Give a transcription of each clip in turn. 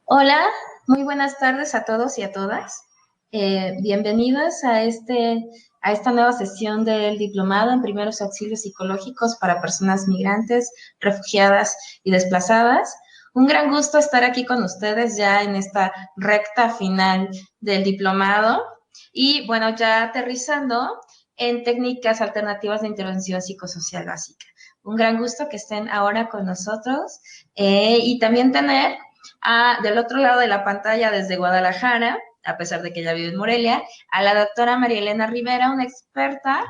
Hola, muy buenas tardes a todos y a todas. Bienvenidos a esta nueva sesión del Diplomado en Primeros Auxilios Psicológicos para Personas Migrantes, Refugiadas y Desplazadas. Un gran gusto estar aquí con ustedes ya en esta recta final del diplomado y, bueno, ya aterrizando en técnicas alternativas de intervención psicosocial básica. Un gran gusto que estén ahora con nosotros y también tener del otro lado de la pantalla, desde Guadalajara, a pesar de que ella vive en Morelia, a la doctora María Elena Rivera, una experta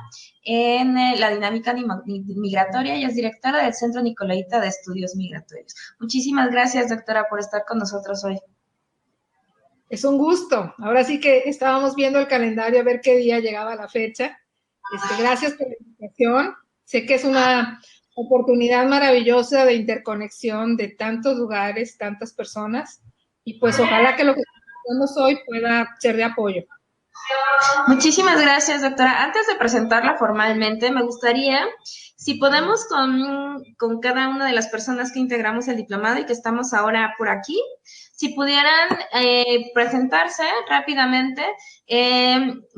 en la dinámica migratoria y es directora del Centro Nicolaita de Estudios Migratorios. Muchísimas gracias, doctora, por estar con nosotros hoy. Es un gusto. Ahora sí que estábamos viendo el calendario a ver qué día llegaba la fecha. Gracias por la invitación. Sé que es una oportunidad maravillosa de interconexión de tantos lugares, tantas personas, y pues ojalá que lo que estamos hoy pueda ser de apoyo. Muchísimas gracias, doctora. Antes de presentarla formalmente, me gustaría, si podemos, con cada una de las personas que integramos el diplomado y que estamos ahora por aquí, si pudieran presentarse rápidamente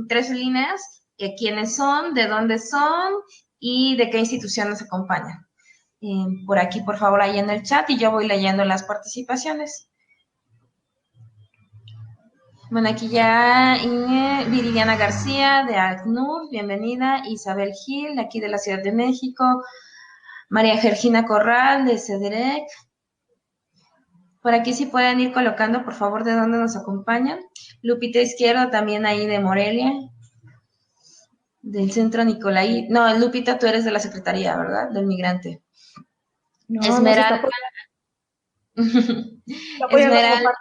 tres líneas, quiénes son, de dónde son y de qué institución nos acompañan. Por aquí, por favor, ahí en el chat y yo voy leyendo las participaciones. Bueno, aquí ya Viridiana García de ACNUR, bienvenida. Isabel Gil, de aquí de la Ciudad de México. María Georgina Corral, de CEDEREC. Por aquí si pueden ir colocando, por favor, de dónde nos acompañan. Lupita Izquierdo, también ahí de Morelia, del Centro Nicolaí. No, Lupita, tú eres de la Secretaría, ¿verdad? Del Migrante. No, Esmeralda. Esmeralda.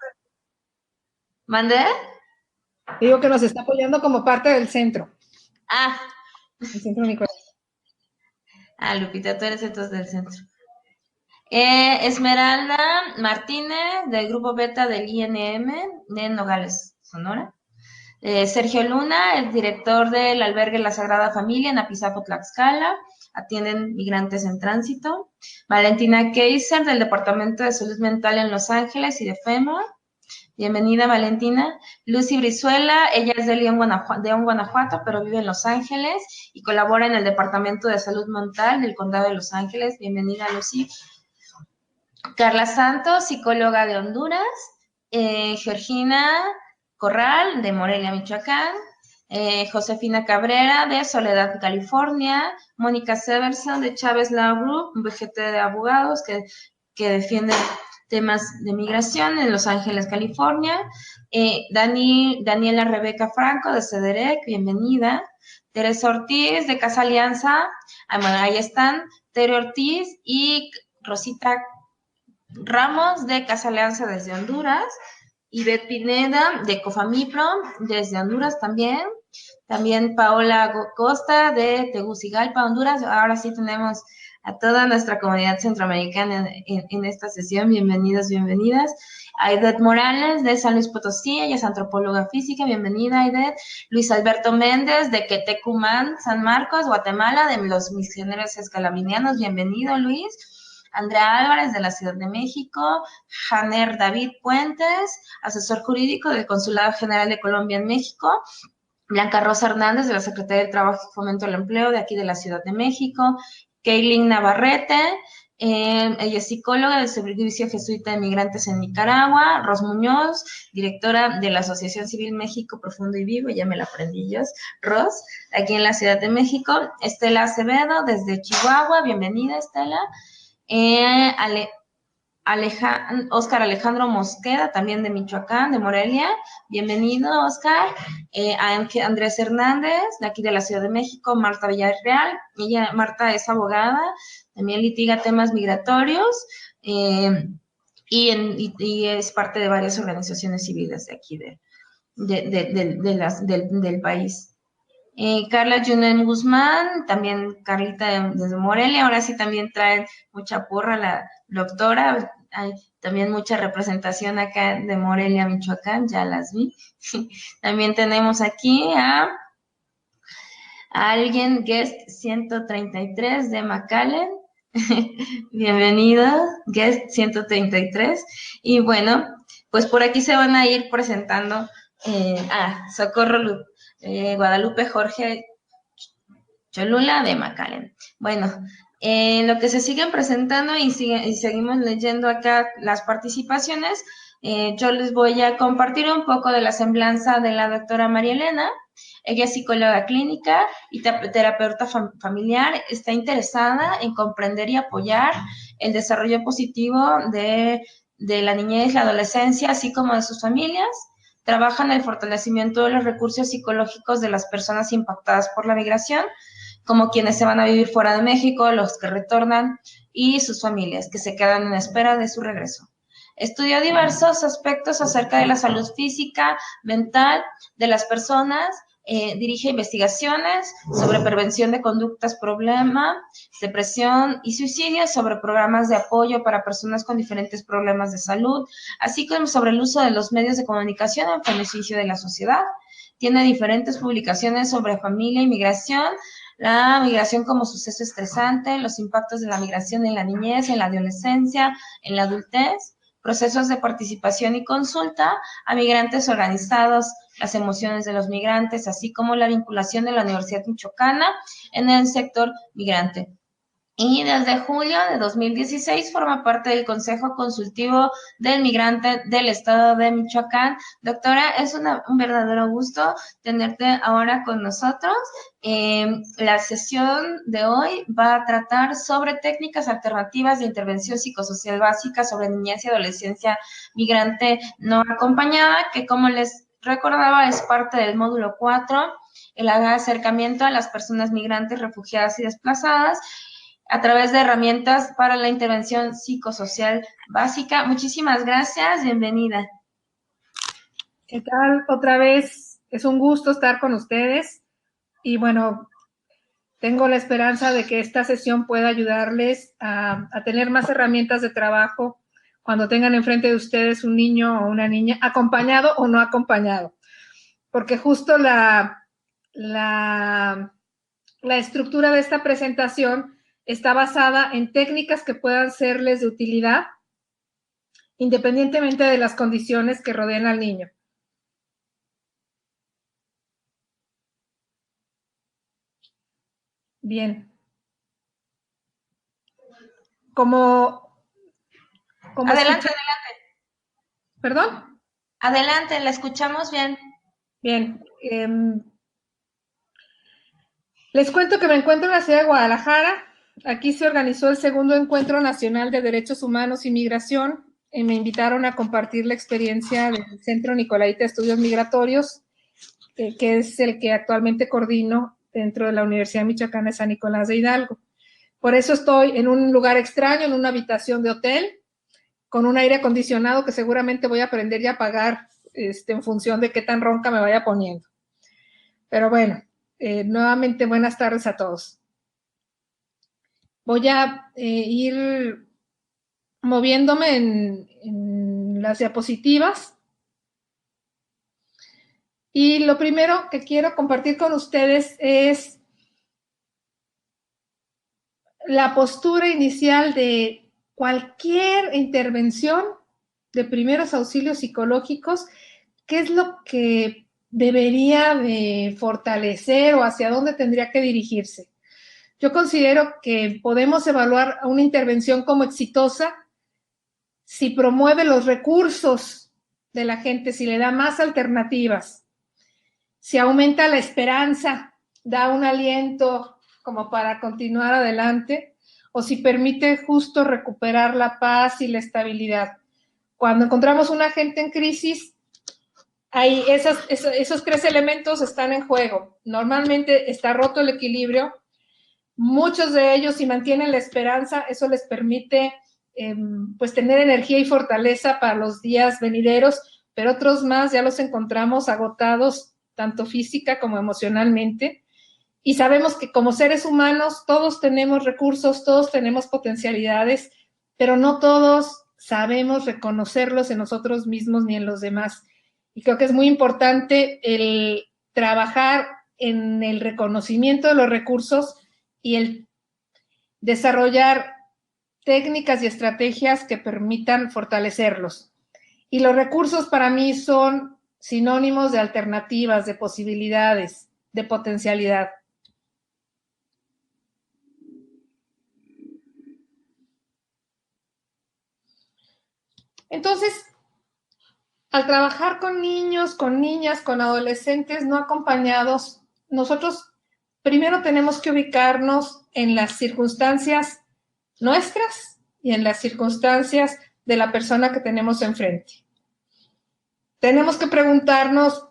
¿Mandé? Digo que nos está apoyando como parte del centro. El Centro Nicolás. Lupita, tú eres entonces del centro. Esmeralda Martínez, del Grupo Beta del INM, de Nogales, Sonora. Sergio Luna, el director del albergue La Sagrada Familia en Apizaco, Tlaxcala. Atienden migrantes en tránsito. Valentina Kaiser, del Departamento de Salud Mental en Los Ángeles y de FEMA. Bienvenida, Valentina. Lucy Brizuela, ella es de León, Guanajuato, pero vive en Los Ángeles y colabora en el Departamento de Salud Mental del Condado de Los Ángeles. Bienvenida, Lucy. Carla Santos, psicóloga de Honduras. Georgina Corral, de Morelia, Michoacán. Josefina Cabrera, de Soledad, California. Mónica Severson, de Chávez Law Group, un VGT de abogados que defiende temas de migración en Los Ángeles, California. Daniela Rebeca Franco, de CEDEREC, bienvenida. Teresa Ortiz, de Casa Alianza. Bueno, ahí están Tere Ortiz y Rosita Ramos, de Casa Alianza desde Honduras. Ivette Pineda, de Cofamipro, desde Honduras también. También Paola Costa, de Tegucigalpa, Honduras. Ahora sí tenemos a toda nuestra comunidad centroamericana en esta sesión. Bienvenidos, bienvenidas. Aidet Morales, de San Luis Potosí, ella es antropóloga física. Bienvenida, Aidet. Luis Alberto Méndez, de Quetecumán, San Marcos, Guatemala, de los misioneros escalabinianos. Bienvenido, Luis. Andrea Álvarez, de la Ciudad de México. Janer David Puentes, asesor jurídico del Consulado General de Colombia en México. Blanca Rosa Hernández, de la Secretaría de Trabajo y Fomento del Empleo, de aquí de la Ciudad de México. Kaylin Navarrete, ella es psicóloga del Servicio Jesuita de Migrantes en Nicaragua. Ros Muñoz, directora de la Asociación Civil México Profundo y Vivo, ya me la aprendí yo, Ros, aquí en la Ciudad de México. Estela Acevedo, desde Chihuahua, bienvenida, Estela. Oscar Alejandro Mosqueda, también de Michoacán, de Morelia. Bienvenido, Oscar. Andrés Hernández, de aquí de la Ciudad de México. Marta Villarreal, Marta es abogada, también litiga temas migratorios y es parte de varias organizaciones civiles de aquí del país. Carla Junen Guzmán, también Carlita desde Morelia. Ahora sí también traen mucha porra la doctora. Hay también mucha representación acá de Morelia, Michoacán, ya las vi. También tenemos aquí a alguien, Guest 133 de McAllen. Bienvenido, Guest 133. Y bueno, Pues por aquí se van a ir presentando Socorro Guadalupe Jorge Cholula de McAllen. Bueno, lo que se siguen presentando y seguimos leyendo acá las participaciones, yo les voy a compartir un poco de la semblanza de la doctora María Elena. Ella es psicóloga clínica y terapeuta familiar. Está interesada en comprender y apoyar el desarrollo positivo de la niñez, la adolescencia, así como de sus familias. Trabaja en el fortalecimiento de los recursos psicológicos de las personas impactadas por la migración, como quienes se van a vivir fuera de México, los que retornan y sus familias que se quedan en espera de su regreso. Estudió diversos aspectos acerca de la salud física, mental de las personas, dirige investigaciones sobre prevención de conductas problema, depresión y suicidio, sobre programas de apoyo para personas con diferentes problemas de salud, así como sobre el uso de los medios de comunicación en beneficio de la sociedad. Tiene diferentes publicaciones sobre familia y migración, la migración como suceso estresante, los impactos de la migración en la niñez, en la adolescencia, en la adultez, procesos de participación y consulta a migrantes organizados, las emociones de los migrantes, así como la vinculación de la Universidad Michoacana en el sector migrante. Y desde julio de 2016 forma parte del Consejo Consultivo del Migrante del Estado de Michoacán. Doctora, es un verdadero gusto tenerte ahora con nosotros. La sesión de hoy va a tratar sobre técnicas alternativas de intervención psicosocial básica sobre niñez y adolescencia migrante no acompañada, que como les recordaba es parte del módulo 4, el acercamiento a las personas migrantes, refugiadas y desplazadas, a través de herramientas para la intervención psicosocial básica. Muchísimas gracias, bienvenida. ¿Qué tal? Otra vez, es un gusto estar con ustedes y bueno, tengo la esperanza de que esta sesión pueda ayudarles a tener más herramientas de trabajo cuando tengan enfrente de ustedes un niño o una niña, acompañado o no acompañado, porque justo la estructura de esta presentación está basada en técnicas que puedan serles de utilidad independientemente de las condiciones que rodeen al niño. Bien. Adelante, adelante. ¿Perdón? Adelante, la escuchamos bien. Bien. Les cuento que me encuentro en la ciudad de Guadalajara. Aquí se organizó el segundo Encuentro Nacional de Derechos Humanos y Migración. Me invitaron a compartir la experiencia del Centro Nicolaita de Estudios Migratorios, que es el que actualmente coordino dentro de la Universidad Michoacana de San Nicolás de Hidalgo. Por eso estoy en un lugar extraño, en una habitación de hotel, con un aire acondicionado que seguramente voy a aprender y apagar en función de qué tan ronca me vaya poniendo. Pero bueno, nuevamente buenas tardes a todos. Voy a ir moviéndome en las diapositivas. Y lo primero que quiero compartir con ustedes es la postura inicial de cualquier intervención de primeros auxilios psicológicos. ¿Qué es lo que debería de fortalecer o hacia dónde tendría que dirigirse? Yo considero que podemos evaluar una intervención como exitosa si promueve los recursos de la gente, si le da más alternativas, si aumenta la esperanza, da un aliento como para continuar adelante, o si permite justo recuperar la paz y la estabilidad. Cuando encontramos una gente en crisis, ahí esos tres elementos están en juego. Normalmente está roto el equilibrio. Muchos de ellos, si mantienen la esperanza, eso les permite pues tener energía y fortaleza para los días venideros, pero otros más ya los encontramos agotados, tanto física como emocionalmente. Y sabemos que como seres humanos todos tenemos recursos, todos tenemos potencialidades, pero no todos sabemos reconocerlos en nosotros mismos ni en los demás. Y creo que es muy importante el trabajar en el reconocimiento de los recursos y el desarrollar técnicas y estrategias que permitan fortalecerlos. Y los recursos para mí son sinónimos de alternativas, de posibilidades, de potencialidad. Entonces, al trabajar con niños, con niñas, con adolescentes no acompañados, nosotros primero tenemos que ubicarnos en las circunstancias nuestras y en las circunstancias de la persona que tenemos enfrente. Tenemos que preguntarnos,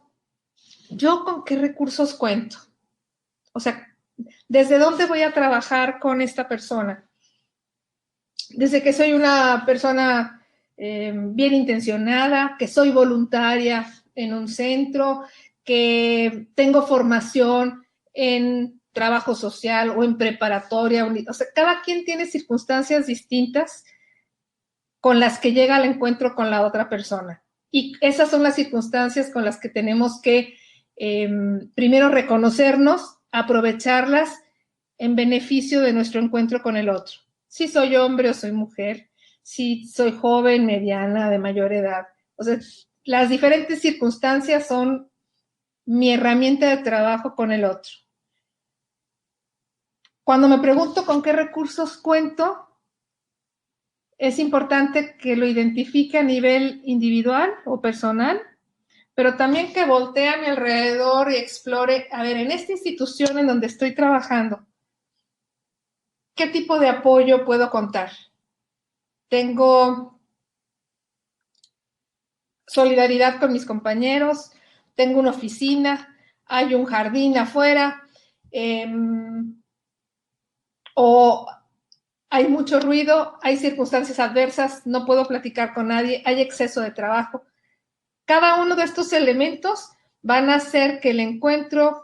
¿yo con qué recursos cuento? O sea, ¿desde dónde voy a trabajar con esta persona? Desde que soy una persona bien intencionada, que soy voluntaria en un centro, que tengo formación en trabajo social o en preparatoria. O sea, cada quien tiene circunstancias distintas con las que llega al encuentro con la otra persona. Y esas son las circunstancias con las que tenemos que primero reconocernos, aprovecharlas en beneficio de nuestro encuentro con el otro. Si soy hombre o soy mujer, si soy joven, mediana, de mayor edad. O sea, las diferentes circunstancias son mi herramienta de trabajo con el otro. Cuando me pregunto con qué recursos cuento, es importante que lo identifique a nivel individual o personal, pero también que voltee a mi alrededor y explore, a ver, en esta institución en donde estoy trabajando, ¿qué tipo de apoyo puedo contar? Tengo solidaridad con mis compañeros, tengo una oficina, hay un jardín afuera, o hay mucho ruido, hay circunstancias adversas, no puedo platicar con nadie, hay exceso de trabajo. Cada uno de estos elementos van a hacer que el encuentro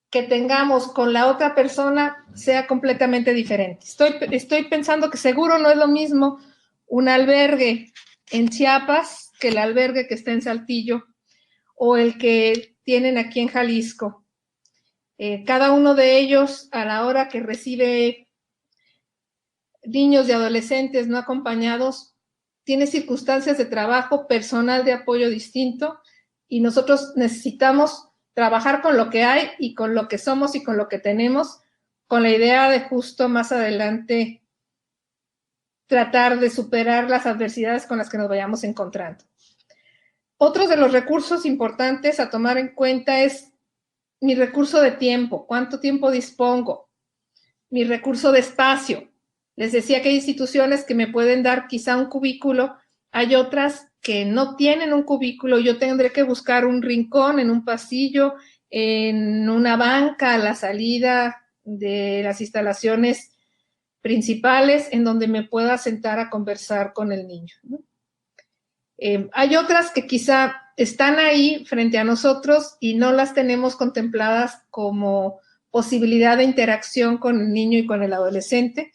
que tengamos con la otra persona sea completamente diferente. Estoy pensando que seguro no es lo mismo un albergue en Chiapas que el albergue que está en Saltillo o el que tienen aquí en Jalisco. Cada uno de ellos, a la hora que recibe niños y adolescentes no acompañados, tiene circunstancias de trabajo, personal de apoyo distinto, y nosotros necesitamos trabajar con lo que hay y con lo que somos y con lo que tenemos, con la idea de justo más adelante tratar de superar las adversidades con las que nos vayamos encontrando. Otro de los recursos importantes a tomar en cuenta es mi recurso de tiempo, cuánto tiempo dispongo, mi recurso de espacio. Les decía que hay instituciones que me pueden dar quizá un cubículo, hay otras que no tienen un cubículo, yo tendré que buscar un rincón en un pasillo, en una banca a la salida de las instalaciones principales en donde me pueda sentar a conversar con el niño, ¿no? Hay otras que quizá están ahí frente a nosotros y no las tenemos contempladas como posibilidad de interacción con el niño y con el adolescente,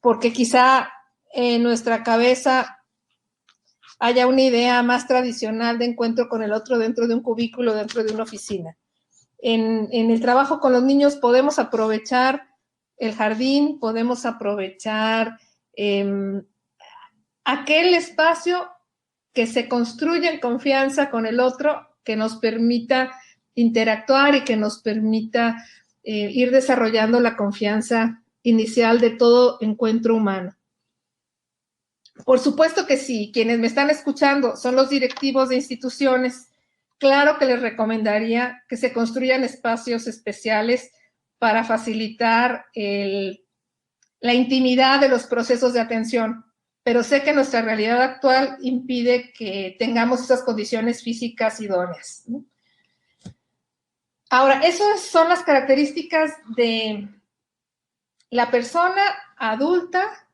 porque quizá en nuestra cabeza haya una idea más tradicional de encuentro con el otro dentro de un cubículo, dentro de una oficina. En el trabajo con los niños podemos aprovechar el jardín, podemos aprovechar aquel espacio que se construya en confianza con el otro, que nos permita interactuar y que nos permita ir desarrollando la confianza inicial de todo encuentro humano. Por supuesto que sí, quienes me están escuchando son los directivos de instituciones. Claro que les recomendaría que se construyan espacios especiales para facilitar la intimidad de los procesos de atención, pero sé que nuestra realidad actual impide que tengamos esas condiciones físicas idóneas, ¿no? Ahora, esas son las características de la persona adulta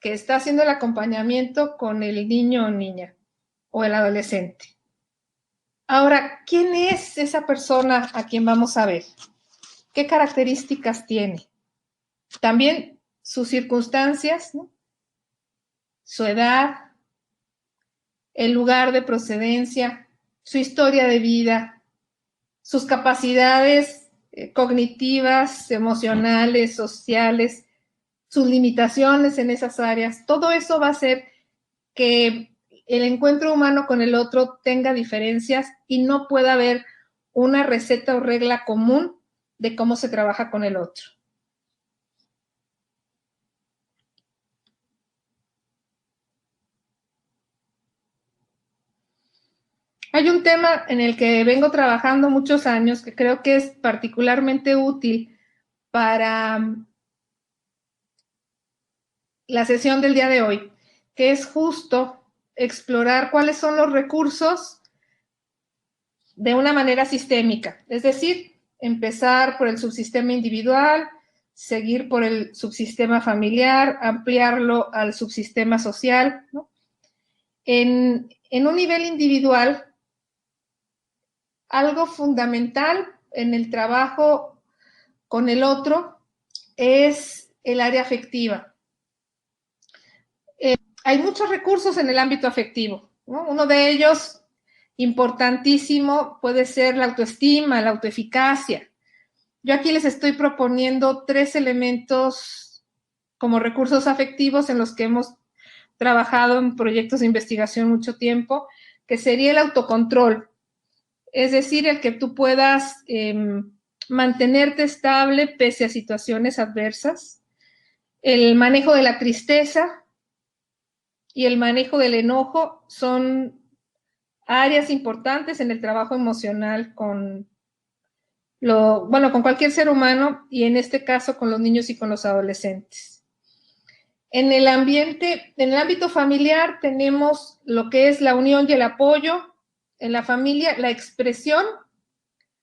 que está haciendo el acompañamiento con el niño o niña o el adolescente. Ahora, ¿quién es esa persona a quien vamos a ver? ¿Qué características tiene? También sus circunstancias, ¿no? Su edad, el lugar de procedencia, su historia de vida, sus capacidades cognitivas, emocionales, sociales, sus limitaciones en esas áreas. Todo eso va a hacer que el encuentro humano con el otro tenga diferencias y no pueda haber una receta o regla común de cómo se trabaja con el otro. Hay un tema en el que vengo trabajando muchos años que creo que es particularmente útil para la sesión del día de hoy, que es justo explorar cuáles son los recursos de una manera sistémica, es decir, empezar por el subsistema individual, seguir por el subsistema familiar, ampliarlo al subsistema social, ¿no? En un nivel individual, algo fundamental en el trabajo con el otro es el área afectiva. Hay muchos recursos en el ámbito afectivo, ¿no? Uno de ellos, importantísimo, puede ser la autoestima, la autoeficacia. Yo aquí les estoy proponiendo 3 elementos como recursos afectivos en los que hemos trabajado en proyectos de investigación mucho tiempo, que sería el autocontrol, es decir, el que tú puedas mantenerte estable pese a situaciones adversas, el manejo de la tristeza y el manejo del enojo son áreas importantes en el trabajo emocional con cualquier ser humano y en este caso con los niños y con los adolescentes. En el ámbito familiar tenemos lo que es la unión y el apoyo. En la familia, la expresión,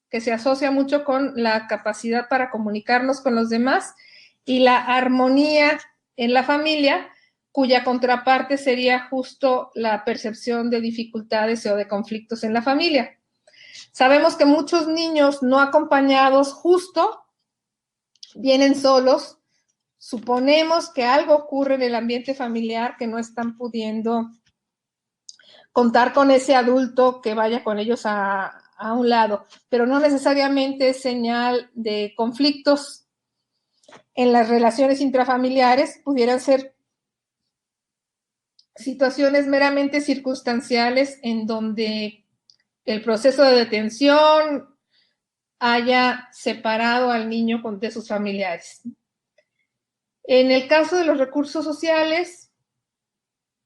que se asocia mucho con la capacidad para comunicarnos con los demás, y la armonía en la familia, cuya contraparte sería justo la percepción de dificultades o de conflictos en la familia. Sabemos que muchos niños no acompañados justo vienen solos. Suponemos que algo ocurre en el ambiente familiar, que no están pudiendo contar con ese adulto que vaya con ellos a un lado, pero no necesariamente es señal de conflictos en las relaciones intrafamiliares. Pudieran ser situaciones meramente circunstanciales en donde el proceso de detención haya separado al niño de sus familiares. En el caso de los recursos sociales,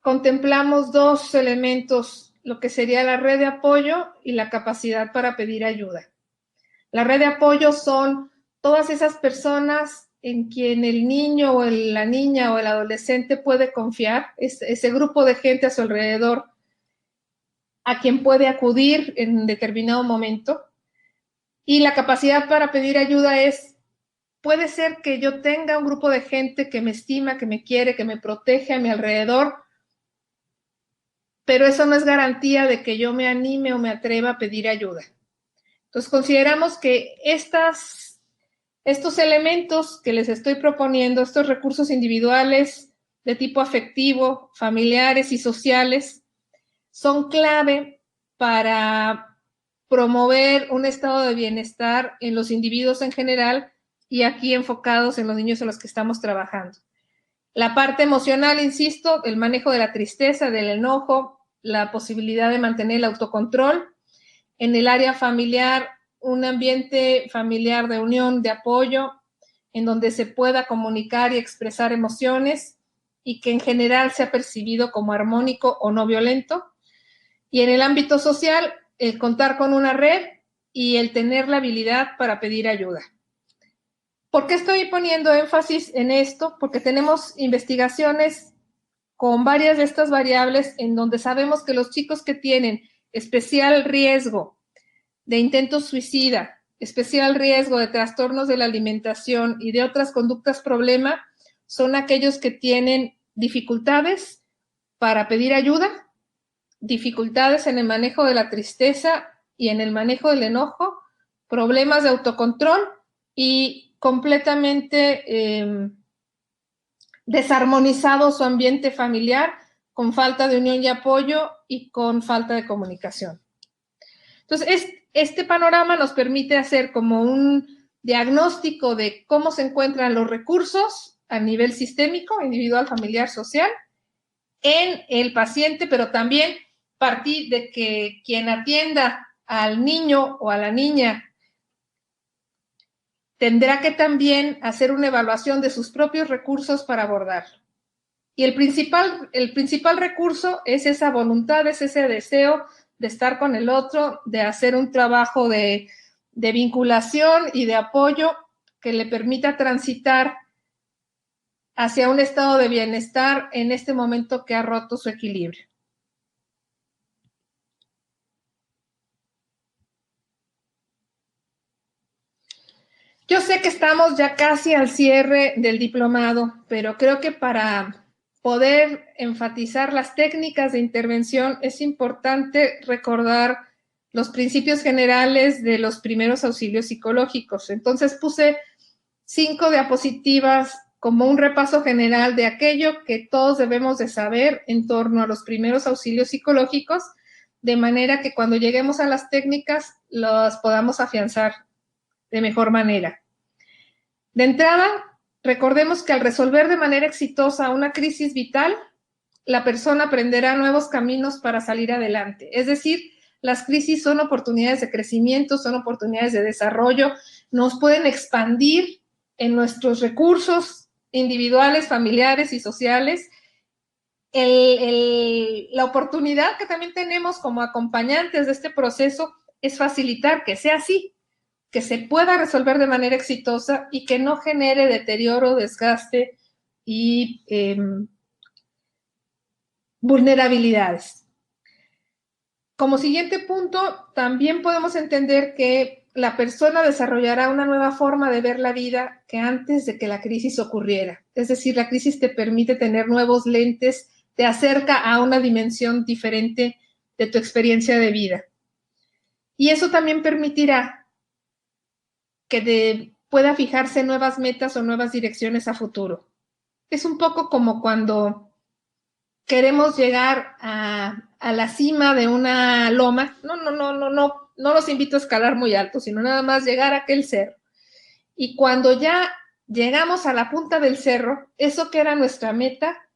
contemplamos 2 elementos, lo que sería la red de apoyo y la capacidad para pedir ayuda. La red de apoyo son todas esas personas en quien el niño o la niña o el adolescente puede confiar, ese grupo de gente a su alrededor a quien puede acudir en determinado momento. Y la capacidad para pedir ayuda puede ser que yo tenga un grupo de gente que me estima, que me quiere, que me protege a mi alrededor, pero eso no es garantía de que yo me anime o me atreva a pedir ayuda. Entonces, consideramos que estos elementos que les estoy proponiendo, estos recursos individuales de tipo afectivo, familiares y sociales, son clave para promover un estado de bienestar en los individuos en general y aquí enfocados en los niños en los que estamos trabajando. La parte emocional, insisto, el manejo de la tristeza, del enojo, la posibilidad de mantener el autocontrol. En el área familiar, un ambiente familiar de unión, de apoyo, en donde se pueda comunicar y expresar emociones y que en general sea percibido como armónico o no violento. Y en el ámbito social, el contar con una red y el tener la habilidad para pedir ayuda. ¿Por qué estoy poniendo énfasis en esto? Porque tenemos investigaciones con varias de estas variables en donde sabemos que los chicos que tienen especial riesgo de intentos suicida, especial riesgo de trastornos de la alimentación y de otras conductas problema, son aquellos que tienen dificultades para pedir ayuda, dificultades en el manejo de la tristeza y en el manejo del enojo, problemas de autocontrol y completamente desarmonizado su ambiente familiar, con falta de unión y apoyo y con falta de comunicación. Entonces, este panorama nos permite hacer como un diagnóstico de cómo se encuentran los recursos a nivel sistémico, individual, familiar, social, en el paciente, pero también partir de que quien atienda al niño o a la niña tendrá que también hacer una evaluación de sus propios recursos para abordarlo. Y el principal recurso es esa voluntad, es ese deseo de estar con el otro, de hacer un trabajo de vinculación y de apoyo que le permita transitar hacia un estado de bienestar en este momento que ha roto su equilibrio. Yo sé que estamos ya casi al cierre del diplomado, pero creo que para poder enfatizar las técnicas de intervención es importante recordar los principios generales de los primeros auxilios psicológicos. Entonces puse 5 diapositivas como un repaso general de aquello que todos debemos de saber en torno a los primeros auxilios psicológicos, de manera que cuando lleguemos a las técnicas las podamos afianzar de mejor manera. De entrada, recordemos que al resolver de manera exitosa una crisis vital, la persona aprenderá nuevos caminos para salir adelante. Es decir, las crisis son oportunidades de crecimiento, son oportunidades de desarrollo, nos pueden expandir en nuestros recursos individuales, familiares y sociales. La oportunidad que también tenemos como acompañantes de este proceso es facilitar que sea así, que se pueda resolver de manera exitosa y que no genere deterioro, desgaste y vulnerabilidades. Como siguiente punto, también podemos entender que la persona desarrollará una nueva forma de ver la vida que antes de que la crisis ocurriera. Es decir, la crisis te permite tener nuevos lentes, te acerca a una dimensión diferente de tu experiencia de vida. Y eso también permitirá que pueda fijarse nuevas metas o nuevas direcciones a futuro. Es un poco como cuando queremos llegar a la cima de una loma. No los invito a escalar muy alto, sino nada más llegar a aquel cerro. Y cuando ya llegamos a la punta del cerro, eso que era nuestra meta,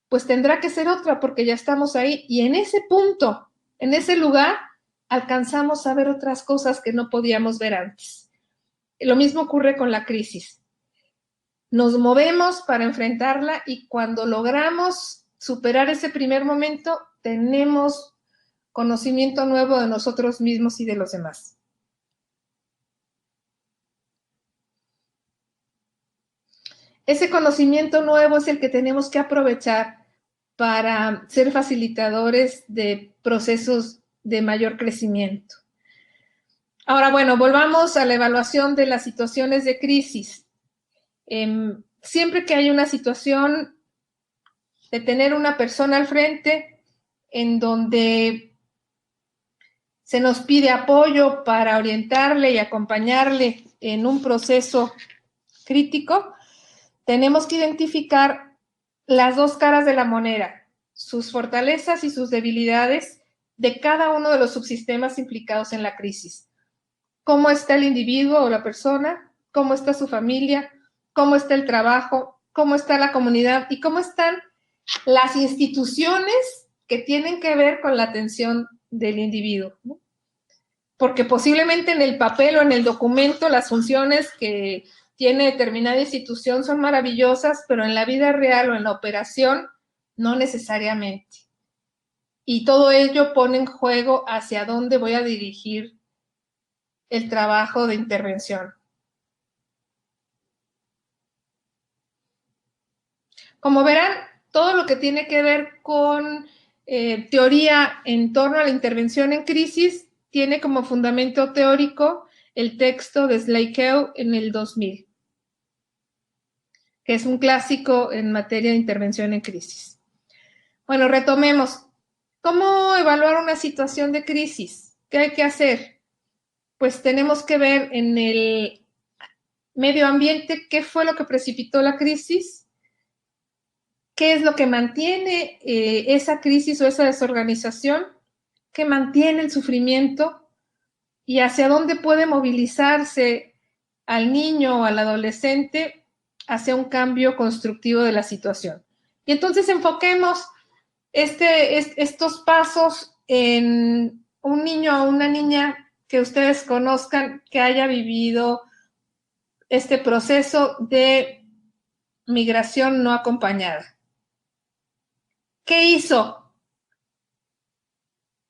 pues tendrá que ser otra porque ya estamos ahí. Y en ese punto, en ese lugar, alcanzamos a ver otras cosas que no podíamos ver antes. Lo mismo ocurre con la crisis. Nos movemos para enfrentarla y cuando logramos superar ese primer momento, tenemos conocimiento nuevo de nosotros mismos y de los demás. Ese conocimiento nuevo es el que tenemos que aprovechar para ser facilitadores de procesos de mayor crecimiento. Ahora, bueno, volvamos a la evaluación de las situaciones de crisis. Siempre que hay una situación de tener una persona al frente en donde se nos pide apoyo para orientarle y acompañarle en un proceso crítico, tenemos que identificar las dos caras de la moneda, sus fortalezas y sus debilidades de cada uno de los subsistemas implicados en la crisis. ¿Cómo está el individuo o la persona? ¿Cómo está su familia? ¿Cómo está el trabajo? ¿Cómo está la comunidad? ¿Y cómo están las instituciones que tienen que ver con la atención del individuo? ¿No? Porque posiblemente en el papel o en el documento las funciones que tiene determinada institución son maravillosas, pero en la vida real o en la operación no necesariamente. Y todo ello pone en juego hacia dónde voy a dirigir el trabajo de intervención. Como verán, todo lo que tiene que ver con teoría en torno a la intervención en crisis tiene como fundamento teórico el texto de Slakeau en el 2000, que es un clásico en materia de intervención en crisis. Bueno, retomemos. ¿Cómo evaluar una situación de crisis? ¿Qué hay que hacer? Pues tenemos que ver en el medio ambiente qué fue lo que precipitó la crisis, qué es lo que mantiene esa crisis o esa desorganización, qué mantiene el sufrimiento y hacia dónde puede movilizarse al niño o al adolescente hacia un cambio constructivo de la situación. Y entonces enfoquemos estos pasos en un niño o una niña que ustedes conozcan que haya vivido este proceso de migración no acompañada. ¿Qué hizo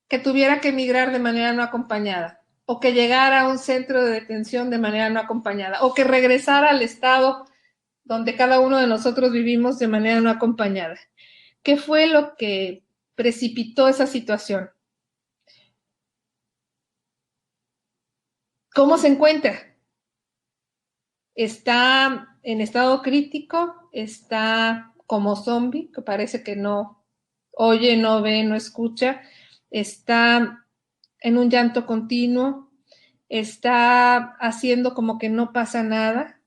que tuviera que migrar de manera no acompañada? O que llegara a un centro de detención de manera no acompañada, o que regresara al estado donde cada uno de nosotros vivimos de manera no acompañada. ¿Qué fue lo que precipitó esa situación? ¿Cómo se encuentra? ¿Está en estado crítico? ¿Está como zombie, que parece que no oye, no ve, no escucha? ¿Está en un llanto continuo? ¿Está haciendo como que no pasa nada?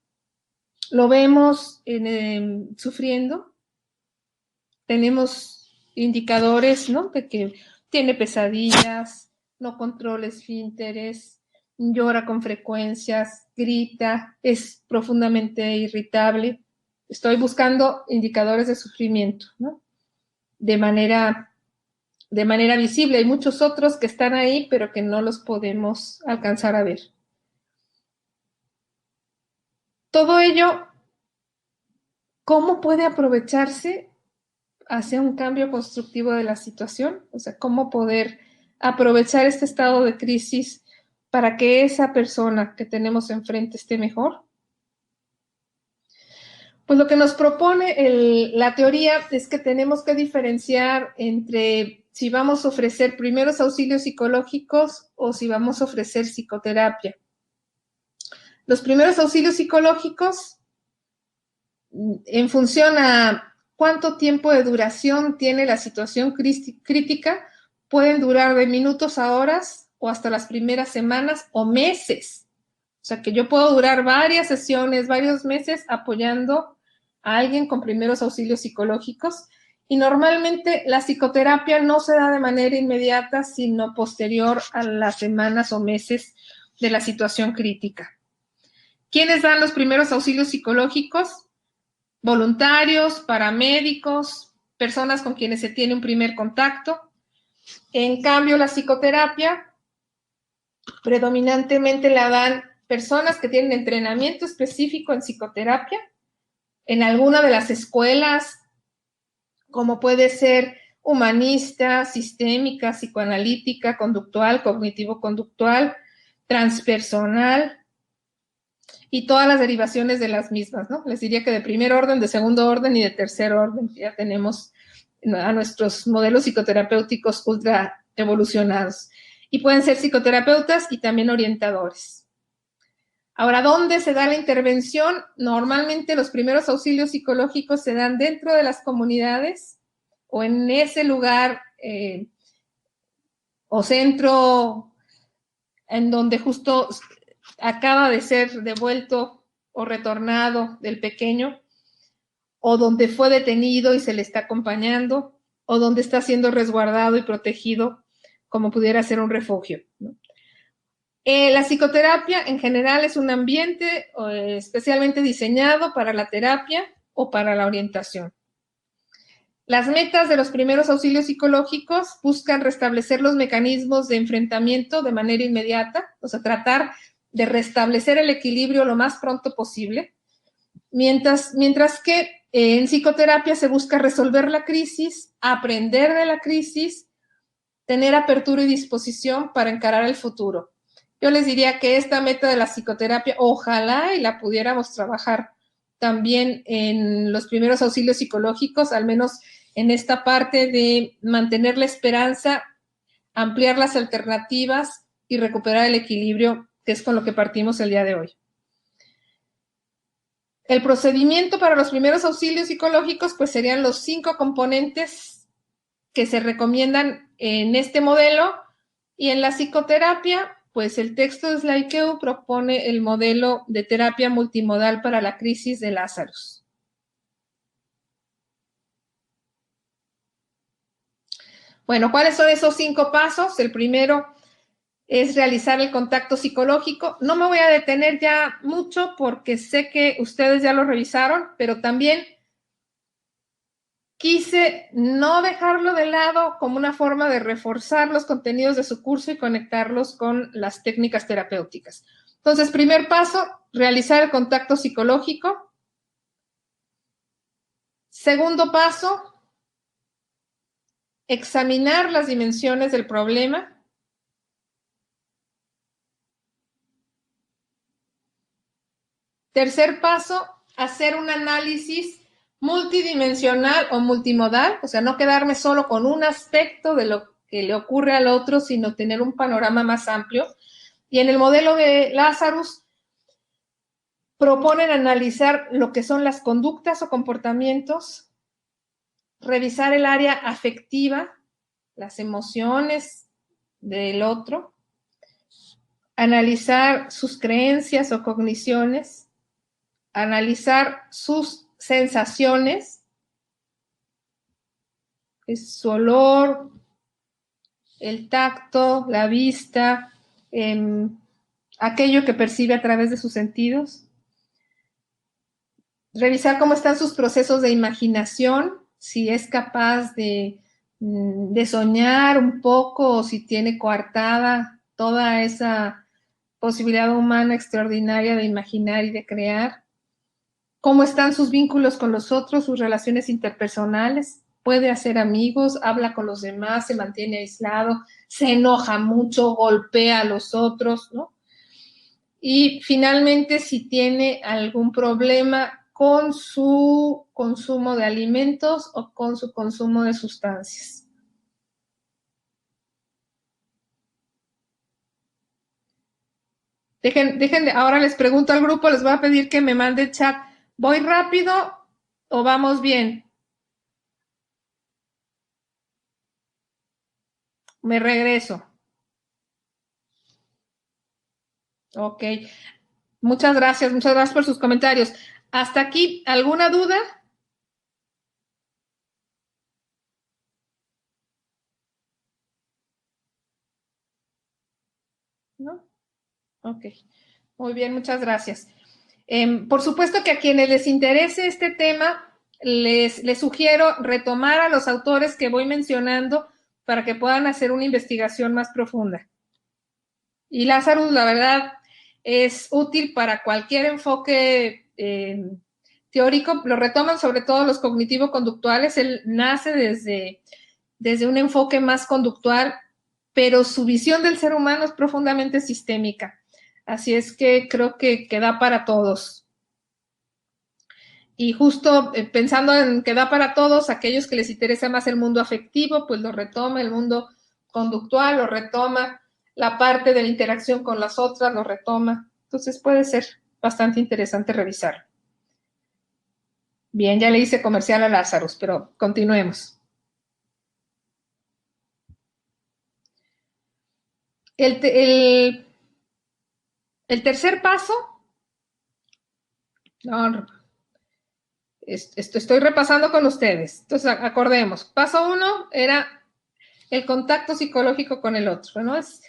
¿Lo vemos sufriendo? Tenemos indicadores, ¿no? De que tiene pesadillas, no controla esfínteres, llora con frecuencias, grita, es profundamente irritable. Estoy buscando indicadores de sufrimiento, ¿no? De manera visible. Hay muchos otros que están ahí, pero que no los podemos alcanzar a ver. Todo ello, ¿cómo puede aprovecharse hacia un cambio constructivo de la situación? O sea, ¿cómo poder aprovechar este estado de crisis para que esa persona que tenemos enfrente esté mejor? Pues lo que nos propone la teoría es que tenemos que diferenciar entre si vamos a ofrecer primeros auxilios psicológicos o si vamos a ofrecer psicoterapia. Los primeros auxilios psicológicos, en función a cuánto tiempo de duración tiene la situación crítica, pueden durar de minutos a horas o hasta las primeras semanas o meses. O sea que yo puedo durar varias sesiones, varios meses apoyando a alguien con primeros auxilios psicológicos, y normalmente la psicoterapia no se da de manera inmediata, sino posterior a las semanas o meses de la situación crítica. ¿Quiénes dan los primeros auxilios psicológicos? Voluntarios, paramédicos, personas con quienes se tiene un primer contacto. En cambio, la psicoterapia predominantemente la dan personas que tienen entrenamiento específico en psicoterapia, en alguna de las escuelas, como puede ser humanista, sistémica, psicoanalítica, conductual, cognitivo-conductual, transpersonal, y todas las derivaciones de las mismas, ¿no? Les diría que de primer orden, de segundo orden y de tercer orden. Ya tenemos a nuestros modelos psicoterapéuticos ultra evolucionados. Y pueden ser psicoterapeutas y también orientadores. Ahora, ¿dónde se da la intervención? Normalmente los primeros auxilios psicológicos se dan dentro de las comunidades o en ese lugar o centro en donde justo acaba de ser devuelto o retornado del pequeño, o donde fue detenido y se le está acompañando, o donde está siendo resguardado y protegido, como pudiera ser un refugio, ¿no? La psicoterapia en general es un ambiente especialmente diseñado para la terapia o para la orientación. Las metas de los primeros auxilios psicológicos buscan restablecer los mecanismos de enfrentamiento de manera inmediata, o sea, tratar de restablecer el equilibrio lo más pronto posible, mientras que en psicoterapia se busca resolver la crisis, aprender de la crisis, tener apertura y disposición para encarar el futuro. Yo les diría que esta meta de la psicoterapia, ojalá y la pudiéramos trabajar también en los primeros auxilios psicológicos, al menos en esta parte de mantener la esperanza, ampliar las alternativas y recuperar el equilibrio, que es con lo que partimos el día de hoy. El procedimiento para los primeros auxilios psicológicos, pues serían los 5 componentes que se recomiendan en este modelo, y en la psicoterapia, pues el texto de Slaikeau propone el modelo de terapia multimodal para la crisis de Lazarus. Bueno, ¿cuáles son esos 5 pasos? El primero es realizar el contacto psicológico. No me voy a detener ya mucho porque sé que ustedes ya lo revisaron, pero también quise no dejarlo de lado como una forma de reforzar los contenidos de su curso y conectarlos con las técnicas terapéuticas. Entonces, primer paso, realizar el contacto psicológico. Segundo paso, examinar las dimensiones del problema. Tercer paso, hacer un análisis multidimensional o multimodal, o sea, no quedarme solo con un aspecto de lo que le ocurre al otro, sino tener un panorama más amplio. Y en el modelo de Lazarus proponen analizar lo que son las conductas o comportamientos, revisar el área afectiva, las emociones del otro, analizar sus creencias o cogniciones, analizar sus sensaciones, es su olor, el tacto, la vista, aquello que percibe a través de sus sentidos. Revisar cómo están sus procesos de imaginación, si es capaz de soñar un poco o si tiene coartada toda esa posibilidad humana extraordinaria de imaginar y de crear. Cómo están sus vínculos con los otros, sus relaciones interpersonales. Puede hacer amigos, habla con los demás, se mantiene aislado, se enoja mucho, golpea a los otros, ¿no? Y finalmente, si tiene algún problema con su consumo de alimentos o con su consumo de sustancias. Ahora les pregunto al grupo, les voy a pedir que me mande chat. ¿Voy rápido o vamos bien? Me regreso. Ok. Muchas gracias por sus comentarios. ¿Hasta aquí alguna duda? ¿No? Ok. Muy bien, muchas gracias. Por supuesto que a quienes les interese este tema, les sugiero retomar a los autores que voy mencionando para que puedan hacer una investigación más profunda. Y Lazarus, la verdad, es útil para cualquier enfoque teórico. Lo retoman sobre todo los cognitivo-conductuales. Él nace desde un enfoque más conductual, pero su visión del ser humano es profundamente sistémica. Así es que creo que da para todos. Y justo pensando en que da para todos, aquellos que les interesa más el mundo afectivo, pues lo retoma, el mundo conductual lo retoma, la parte de la interacción con las otras lo retoma. Entonces puede ser bastante interesante revisar. Bien, ya le hice comercial a Lazarus, pero continuemos. El tercer paso, no, estoy repasando con ustedes. Entonces, acordemos. Paso 1 era el contacto psicológico con el otro, ¿no? Es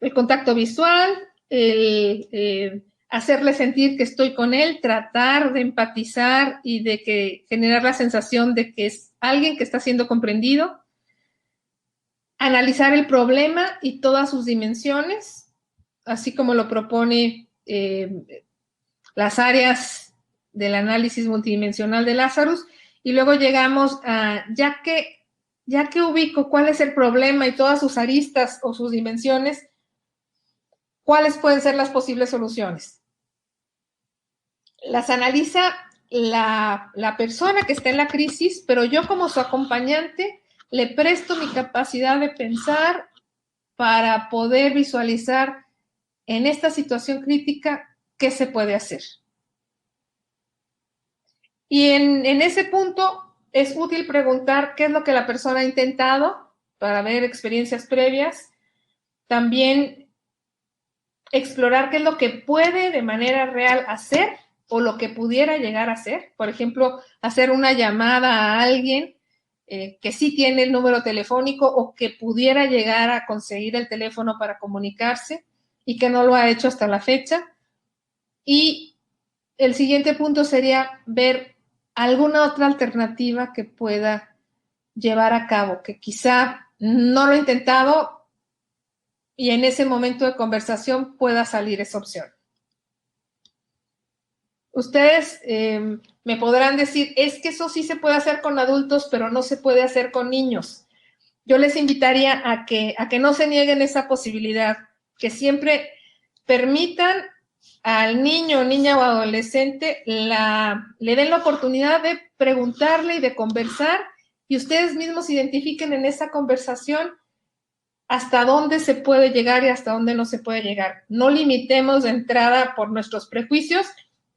el contacto visual, hacerle sentir que estoy con él, tratar de empatizar y de que generar la sensación de que es alguien que está siendo comprendido, analizar el problema y todas sus dimensiones, así como lo propone las áreas del análisis multidimensional de Lazarus, y luego llegamos a, ya que ubico cuál es el problema y todas sus aristas o sus dimensiones, ¿cuáles pueden ser las posibles soluciones? Las analiza la persona que está en la crisis, pero yo como su acompañante le presto mi capacidad de pensar para poder visualizar en esta situación crítica qué se puede hacer. Y en ese punto es útil preguntar qué es lo que la persona ha intentado para ver experiencias previas. También explorar qué es lo que puede de manera real hacer o lo que pudiera llegar a hacer. Por ejemplo, hacer una llamada a alguien que sí tiene el número telefónico o que pudiera llegar a conseguir el teléfono para comunicarse y que no lo ha hecho hasta la fecha. Y el siguiente punto sería ver alguna otra alternativa que pueda llevar a cabo, que quizá no lo ha intentado y en ese momento de conversación pueda salir esa opción. Ustedes me podrán decir, es que eso sí se puede hacer con adultos, pero no se puede hacer con niños. Yo les invitaría a que no se nieguen esa posibilidad, que siempre permitan al niño, niña o adolescente le den la oportunidad de preguntarle y de conversar y ustedes mismos identifiquen en esa conversación hasta dónde se puede llegar y hasta dónde no se puede llegar. No limitemos de entrada por nuestros prejuicios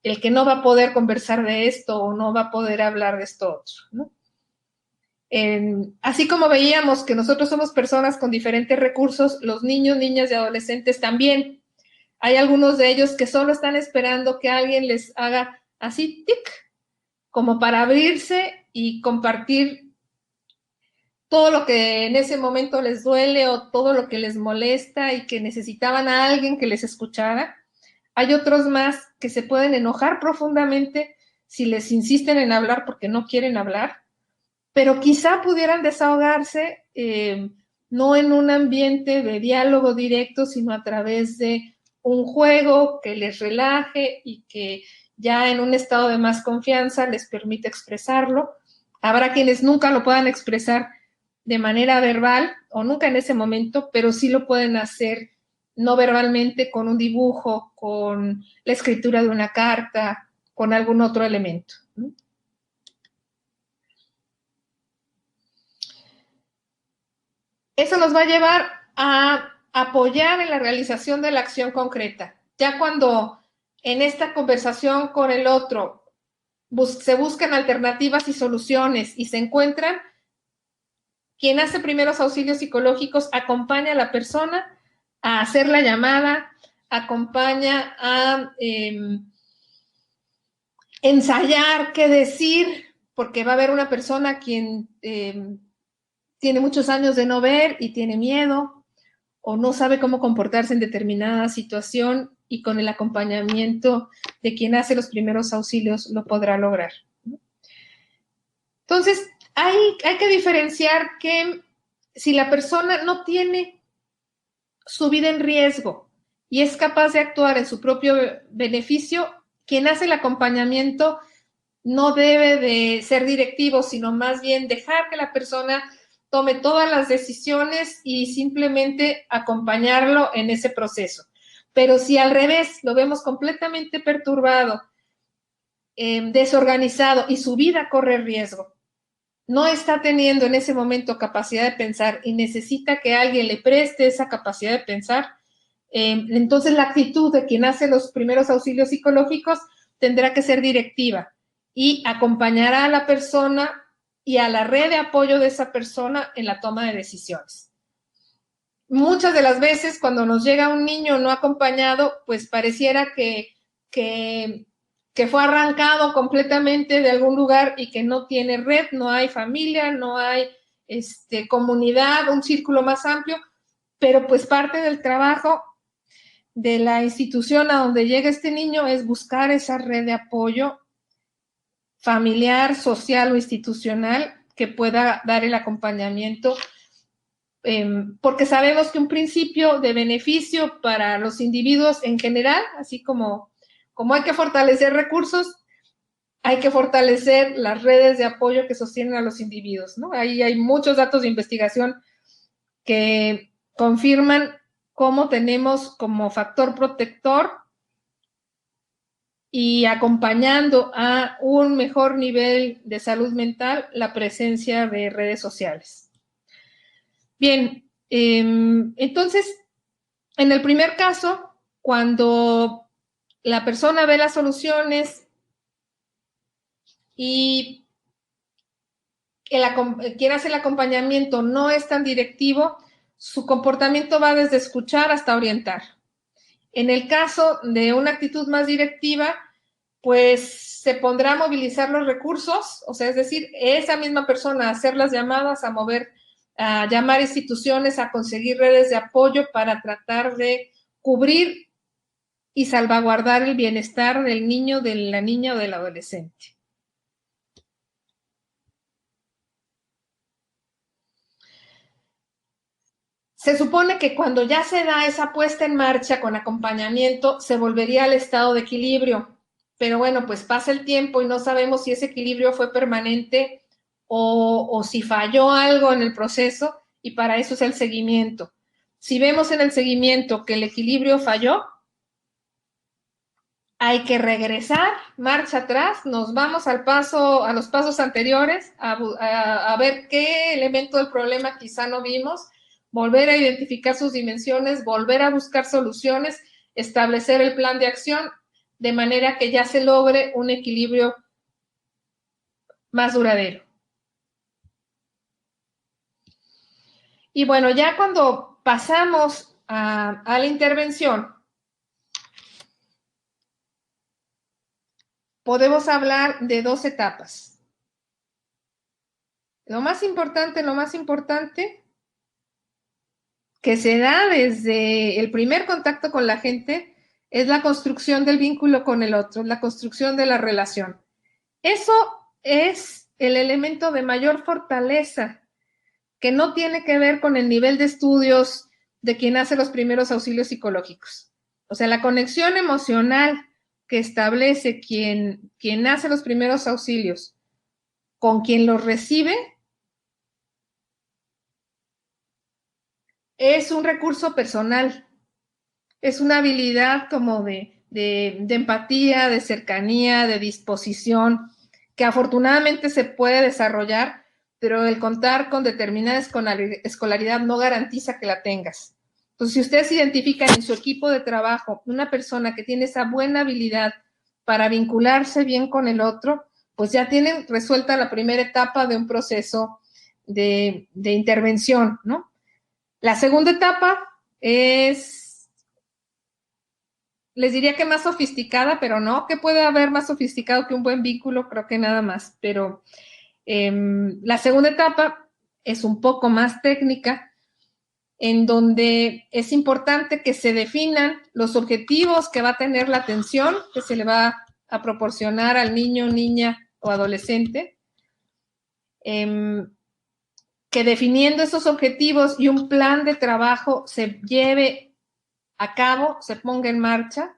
el que no va a poder conversar de esto o no va a poder hablar de esto otro, ¿no? Así como veíamos que nosotros somos personas con diferentes recursos, los niños, niñas y adolescentes también. Hay algunos de ellos que solo están esperando que alguien les haga así, tic, como para abrirse y compartir todo lo que en ese momento les duele o todo lo que les molesta y que necesitaban a alguien que les escuchara. Hay otros más que se pueden enojar profundamente si les insisten en hablar porque no quieren hablar, pero quizá pudieran desahogarse no en un ambiente de diálogo directo, sino a través de un juego que les relaje y que ya en un estado de más confianza les permite expresarlo. Habrá quienes nunca lo puedan expresar de manera verbal o nunca en ese momento, pero sí lo pueden hacer no verbalmente con un dibujo, con la escritura de una carta, con algún otro elemento, ¿no? Eso nos va a llevar a apoyar en la realización de la acción concreta. Ya cuando en esta conversación con el otro se buscan alternativas y soluciones y se encuentran, quien hace primeros auxilios psicológicos acompaña a la persona a hacer la llamada, acompaña a ensayar qué decir, porque va a haber una persona quien tiene muchos años de no ver y tiene miedo o no sabe cómo comportarse en determinada situación y con el acompañamiento de quien hace los primeros auxilios lo podrá lograr. Entonces, hay que diferenciar que si la persona no tiene su vida en riesgo y es capaz de actuar en su propio beneficio, quien hace el acompañamiento no debe de ser directivo, sino más bien dejar que la persona tome todas las decisiones y simplemente acompañarlo en ese proceso. Pero si al revés lo vemos completamente perturbado, desorganizado y su vida corre riesgo, no está teniendo en ese momento capacidad de pensar y necesita que alguien le preste esa capacidad de pensar, entonces la actitud de quien hace los primeros auxilios psicológicos tendrá que ser directiva y acompañará a la persona y a la red de apoyo de esa persona en la toma de decisiones. Muchas de las veces cuando nos llega un niño no acompañado, pues pareciera que fue arrancado completamente de algún lugar y que no tiene red, no hay familia, no hay comunidad, un círculo más amplio, pero pues parte del trabajo de la institución a donde llega este niño es buscar esa red de apoyo familiar, social o institucional que pueda dar el acompañamiento, porque sabemos que un principio de beneficio para los individuos en general, así como hay que fortalecer recursos, hay que fortalecer las redes de apoyo que sostienen a los individuos, ¿no? Ahí hay muchos datos de investigación que confirman cómo tenemos como factor protector y acompañando a un mejor nivel de salud mental la presencia de redes sociales. Bien, entonces, en el primer caso, cuando la persona ve las soluciones y quien hace el acompañamiento no es tan directivo, su comportamiento va desde escuchar hasta orientar. En el caso de una actitud más directiva, pues se pondrá a movilizar los recursos, o sea, es decir, esa misma persona a hacer las llamadas, a llamar instituciones, a conseguir redes de apoyo para tratar de cubrir y salvaguardar el bienestar del niño, de la niña o del adolescente. Se supone que cuando ya se da esa puesta en marcha con acompañamiento, se volvería al estado de equilibrio. Pero bueno, pues pasa el tiempo y no sabemos si ese equilibrio fue permanente o si falló algo en el proceso, y para eso es el seguimiento. Si vemos en el seguimiento que el equilibrio falló, hay que regresar, marcha atrás, nos vamos a los pasos anteriores, a ver qué elemento del problema quizá no vimos, volver a identificar sus dimensiones, volver a buscar soluciones, establecer el plan de acción, de manera que ya se logre un equilibrio más duradero. Y bueno, ya cuando pasamos a la intervención, podemos hablar de 2 etapas. Lo más importante que se da desde el primer contacto con la gente es la construcción del vínculo con el otro, la construcción de la relación. Eso es el elemento de mayor fortaleza, que no tiene que ver con el nivel de estudios de quien hace los primeros auxilios psicológicos. O sea, la conexión emocional que establece quien hace los primeros auxilios con quien los recibe es un recurso personal, es una habilidad como de empatía, de cercanía, de disposición, que afortunadamente se puede desarrollar, pero el contar con determinada escolaridad no garantiza que la tengas. Entonces, si ustedes identifican en su equipo de trabajo una persona que tiene esa buena habilidad para vincularse bien con el otro, pues ya tienen resuelta la primera etapa de un proceso de intervención, ¿no? La segunda etapa es, les diría que más sofisticada, pero no, que puede haber más sofisticado que un buen vínculo, creo que nada más, pero la segunda etapa es un poco más técnica, en donde es importante que se definan los objetivos que va a tener la atención que se le va a proporcionar al niño, niña o adolescente, que definiendo esos objetivos y un plan de trabajo se lleve a cabo, se ponga en marcha,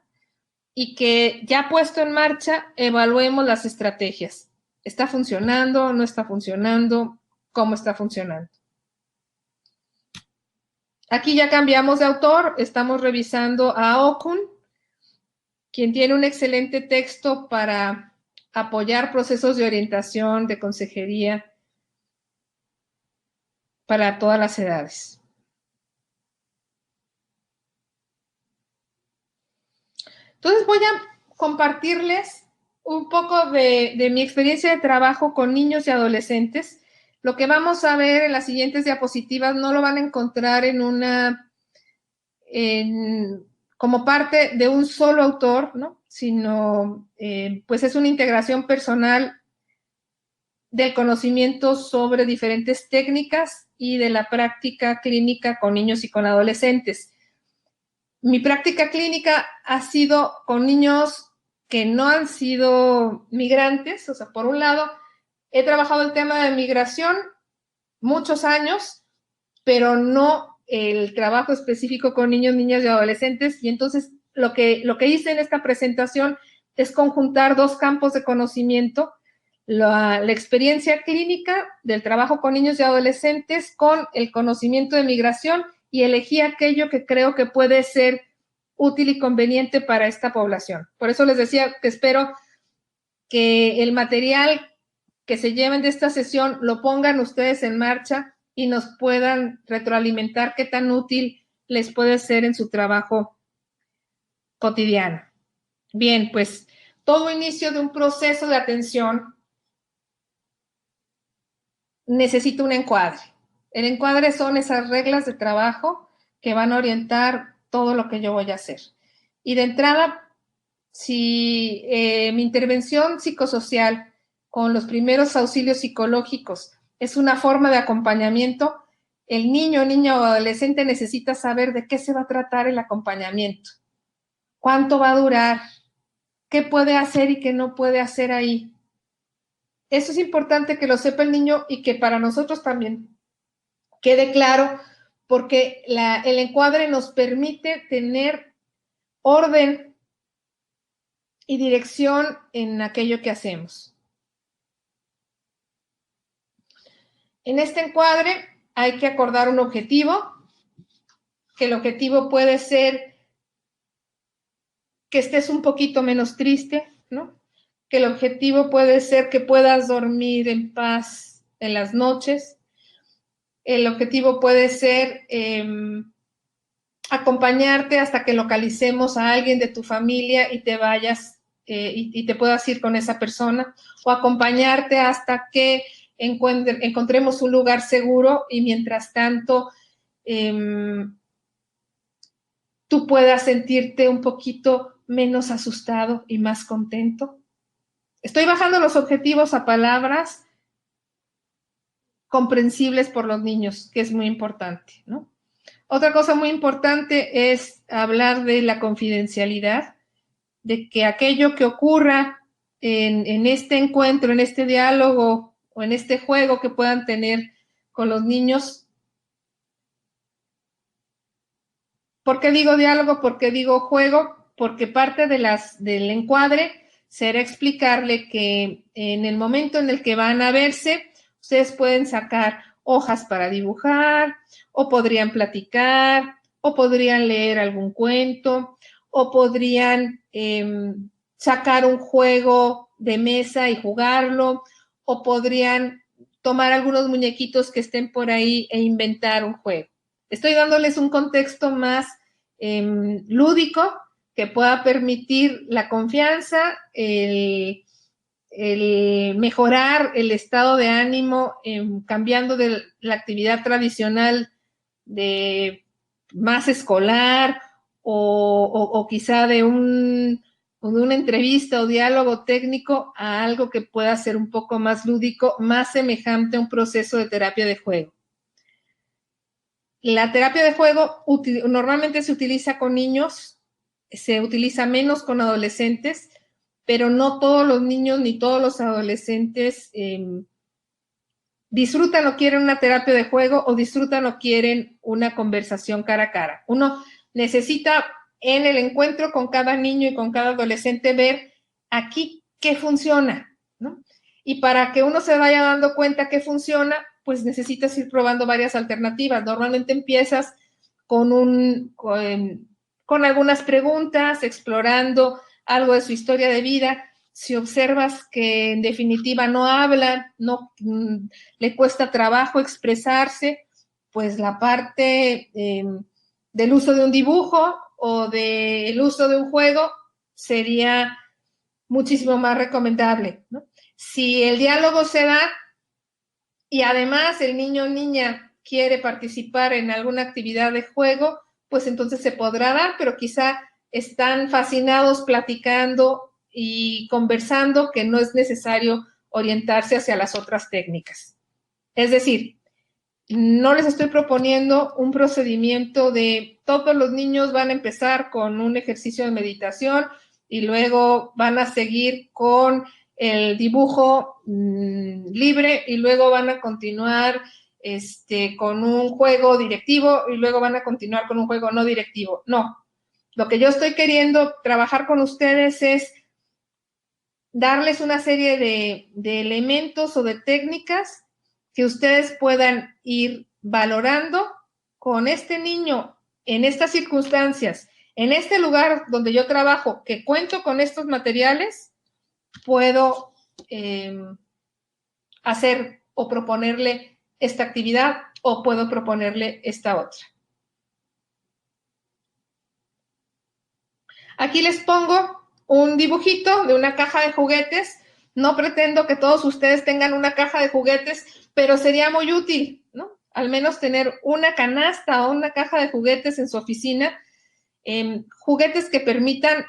y que ya puesto en marcha evaluemos las estrategias. ¿Está funcionando? ¿No está funcionando? ¿Cómo está funcionando? Aquí ya cambiamos de autor, estamos revisando a Okun, quien tiene un excelente texto para apoyar procesos de orientación, de consejería para todas las edades. Entonces voy a compartirles un poco de mi experiencia de trabajo con niños y adolescentes. Lo que vamos a ver en las siguientes diapositivas no lo van a encontrar como parte de un solo autor, ¿no? Sino pues es una integración personal del conocimiento sobre diferentes técnicas y de la práctica clínica con niños y con adolescentes. Mi práctica clínica ha sido con niños que no han sido migrantes, o sea, por un lado, he trabajado el tema de migración muchos años, pero no el trabajo específico con niños, niñas y adolescentes, y entonces lo que hice en esta presentación es conjuntar 2 campos de conocimiento, la experiencia clínica del trabajo con niños y adolescentes con el conocimiento de migración, y elegí aquello que creo que puede ser útil y conveniente para esta población. Por eso les decía que espero que el material que se lleven de esta sesión lo pongan ustedes en marcha y nos puedan retroalimentar qué tan útil les puede ser en su trabajo cotidiano. Bien, pues todo inicio de un proceso de atención necesita un encuadre. El encuadre son esas reglas de trabajo que van a orientar todo lo que yo voy a hacer. Y de entrada si mi intervención psicosocial con los primeros auxilios psicológicos es una forma de acompañamiento, el niño, niña o adolescente necesita saber de qué se va a tratar el acompañamiento, cuánto va a durar, qué puede hacer y qué no puede hacer ahí. Eso es importante que lo sepa el niño y que para nosotros también quede claro, porque el encuadre nos permite tener orden y dirección en aquello que hacemos. En este encuadre hay que acordar un objetivo, que el objetivo puede ser que estés un poquito menos triste, ¿no? Que el objetivo puede ser que puedas dormir en paz en las noches. El objetivo puede ser acompañarte hasta que localicemos a alguien de tu familia y te vayas y te puedas ir con esa persona, o acompañarte hasta que encontremos un lugar seguro y mientras tanto tú puedas sentirte un poquito menos asustado y más contento. Estoy bajando los objetivos a palabras comprensibles por los niños, que es muy importante, ¿no? Otra cosa muy importante es hablar de la confidencialidad, de que aquello que ocurra en este encuentro, en este diálogo o en este juego que puedan tener con los niños. ¿Por qué digo diálogo? ¿Por qué digo juego? Porque parte del encuadre será explicarle que en el momento en el que van a verse, ustedes pueden sacar hojas para dibujar, o podrían platicar, o podrían leer algún cuento, o podrían sacar un juego de mesa y jugarlo, o podrían tomar algunos muñequitos que estén por ahí e inventar un juego. Estoy dándoles un contexto más lúdico que pueda permitir la confianza, el mejorar el estado de ánimo, cambiando de la actividad tradicional de más escolar o quizá de una entrevista o diálogo técnico a algo que pueda ser un poco más lúdico, más semejante a un proceso de terapia de juego. La terapia de juego normalmente se utiliza con niños, se utiliza menos con adolescentes, pero no todos los niños ni todos los adolescentes disfrutan o quieren una terapia de juego o disfrutan o quieren una conversación cara a cara. Uno necesita en el encuentro con cada niño y con cada adolescente ver aquí qué funciona, ¿no? Y para que uno se vaya dando cuenta qué funciona, pues necesitas ir probando varias alternativas. Normalmente empiezas con algunas preguntas, explorando algo de su historia de vida. Si observas que en definitiva no hablan, le cuesta trabajo expresarse, pues la parte del uso de un dibujo o del uso de un juego sería muchísimo más recomendable, ¿no? Si el diálogo se da y además el niño o niña quiere participar en alguna actividad de juego, pues entonces se podrá dar, pero quizá están fascinados platicando y conversando que no es necesario orientarse hacia las otras técnicas. Es decir, no les estoy proponiendo un procedimiento de todos los niños van a empezar con un ejercicio de meditación y luego van a seguir con el dibujo libre y luego van a continuar con un juego directivo y luego van a continuar con un juego no directivo. No, lo que yo estoy queriendo trabajar con ustedes es darles una serie de elementos o de técnicas que ustedes puedan ir valorando con este niño en estas circunstancias, en este lugar donde yo trabajo, que cuento con estos materiales, puedo hacer o proponerle esta actividad o puedo proponerle esta otra. Aquí les pongo un dibujito de una caja de juguetes. No pretendo que todos ustedes tengan una caja de juguetes, pero sería muy útil, ¿no? Al menos tener una canasta o una caja de juguetes en su oficina, juguetes que permitan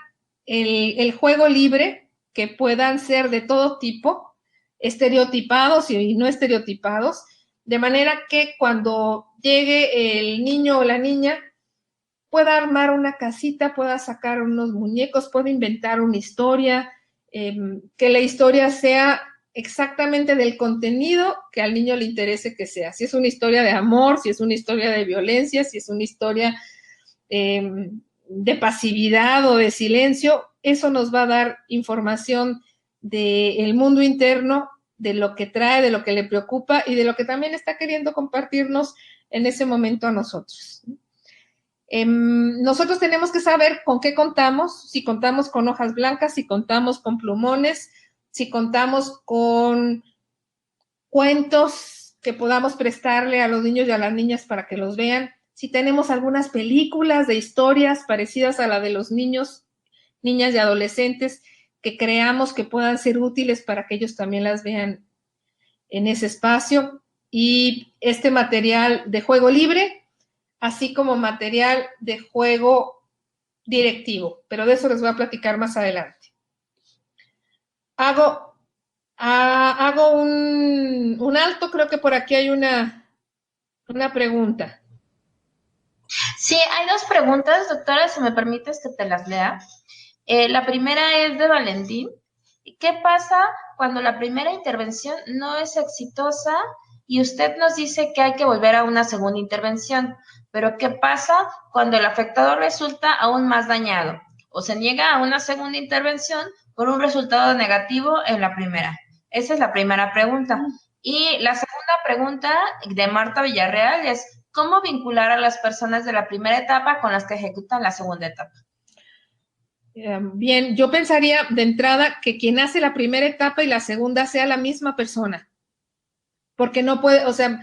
el juego libre, que puedan ser de todo tipo, estereotipados y no estereotipados, de manera que cuando llegue el niño o la niña pueda armar una casita, pueda sacar unos muñecos, pueda inventar una historia, que la historia sea exactamente del contenido que al niño le interese que sea. Si es una historia de amor, si es una historia de violencia, si es una historia de pasividad o de silencio, eso nos va a dar información del mundo interno, de lo que trae, de lo que le preocupa y de lo que también está queriendo compartirnos en ese momento a nosotros. Nosotros tenemos que saber con qué contamos, si contamos con hojas blancas, si contamos con plumones, si contamos con cuentos que podamos prestarle a los niños y a las niñas para que los vean, si tenemos algunas películas de historias parecidas a la de los niños, niñas y adolescentes que creamos que puedan ser útiles para que ellos también las vean en ese espacio, y este material de juego libre, así como material de juego directivo, pero de eso les voy a platicar más adelante. Hago un alto, creo que por aquí hay una pregunta. Sí, hay dos preguntas, doctora, si me permites que te las lea. La primera es de Valentín. ¿Qué pasa cuando la primera intervención no es exitosa y usted nos dice que hay que volver a una segunda intervención? Pero ¿qué pasa cuando el afectado resulta aún más dañado o se niega a una segunda intervención por un resultado negativo en la primera? Esa es la primera pregunta. Y la segunda pregunta de Marta Villarreal es, ¿cómo vincular a las personas de la primera etapa con las que ejecutan la segunda etapa? Bien, yo pensaría de entrada que quien hace la primera etapa y la segunda sea la misma persona, porque no puede, o sea,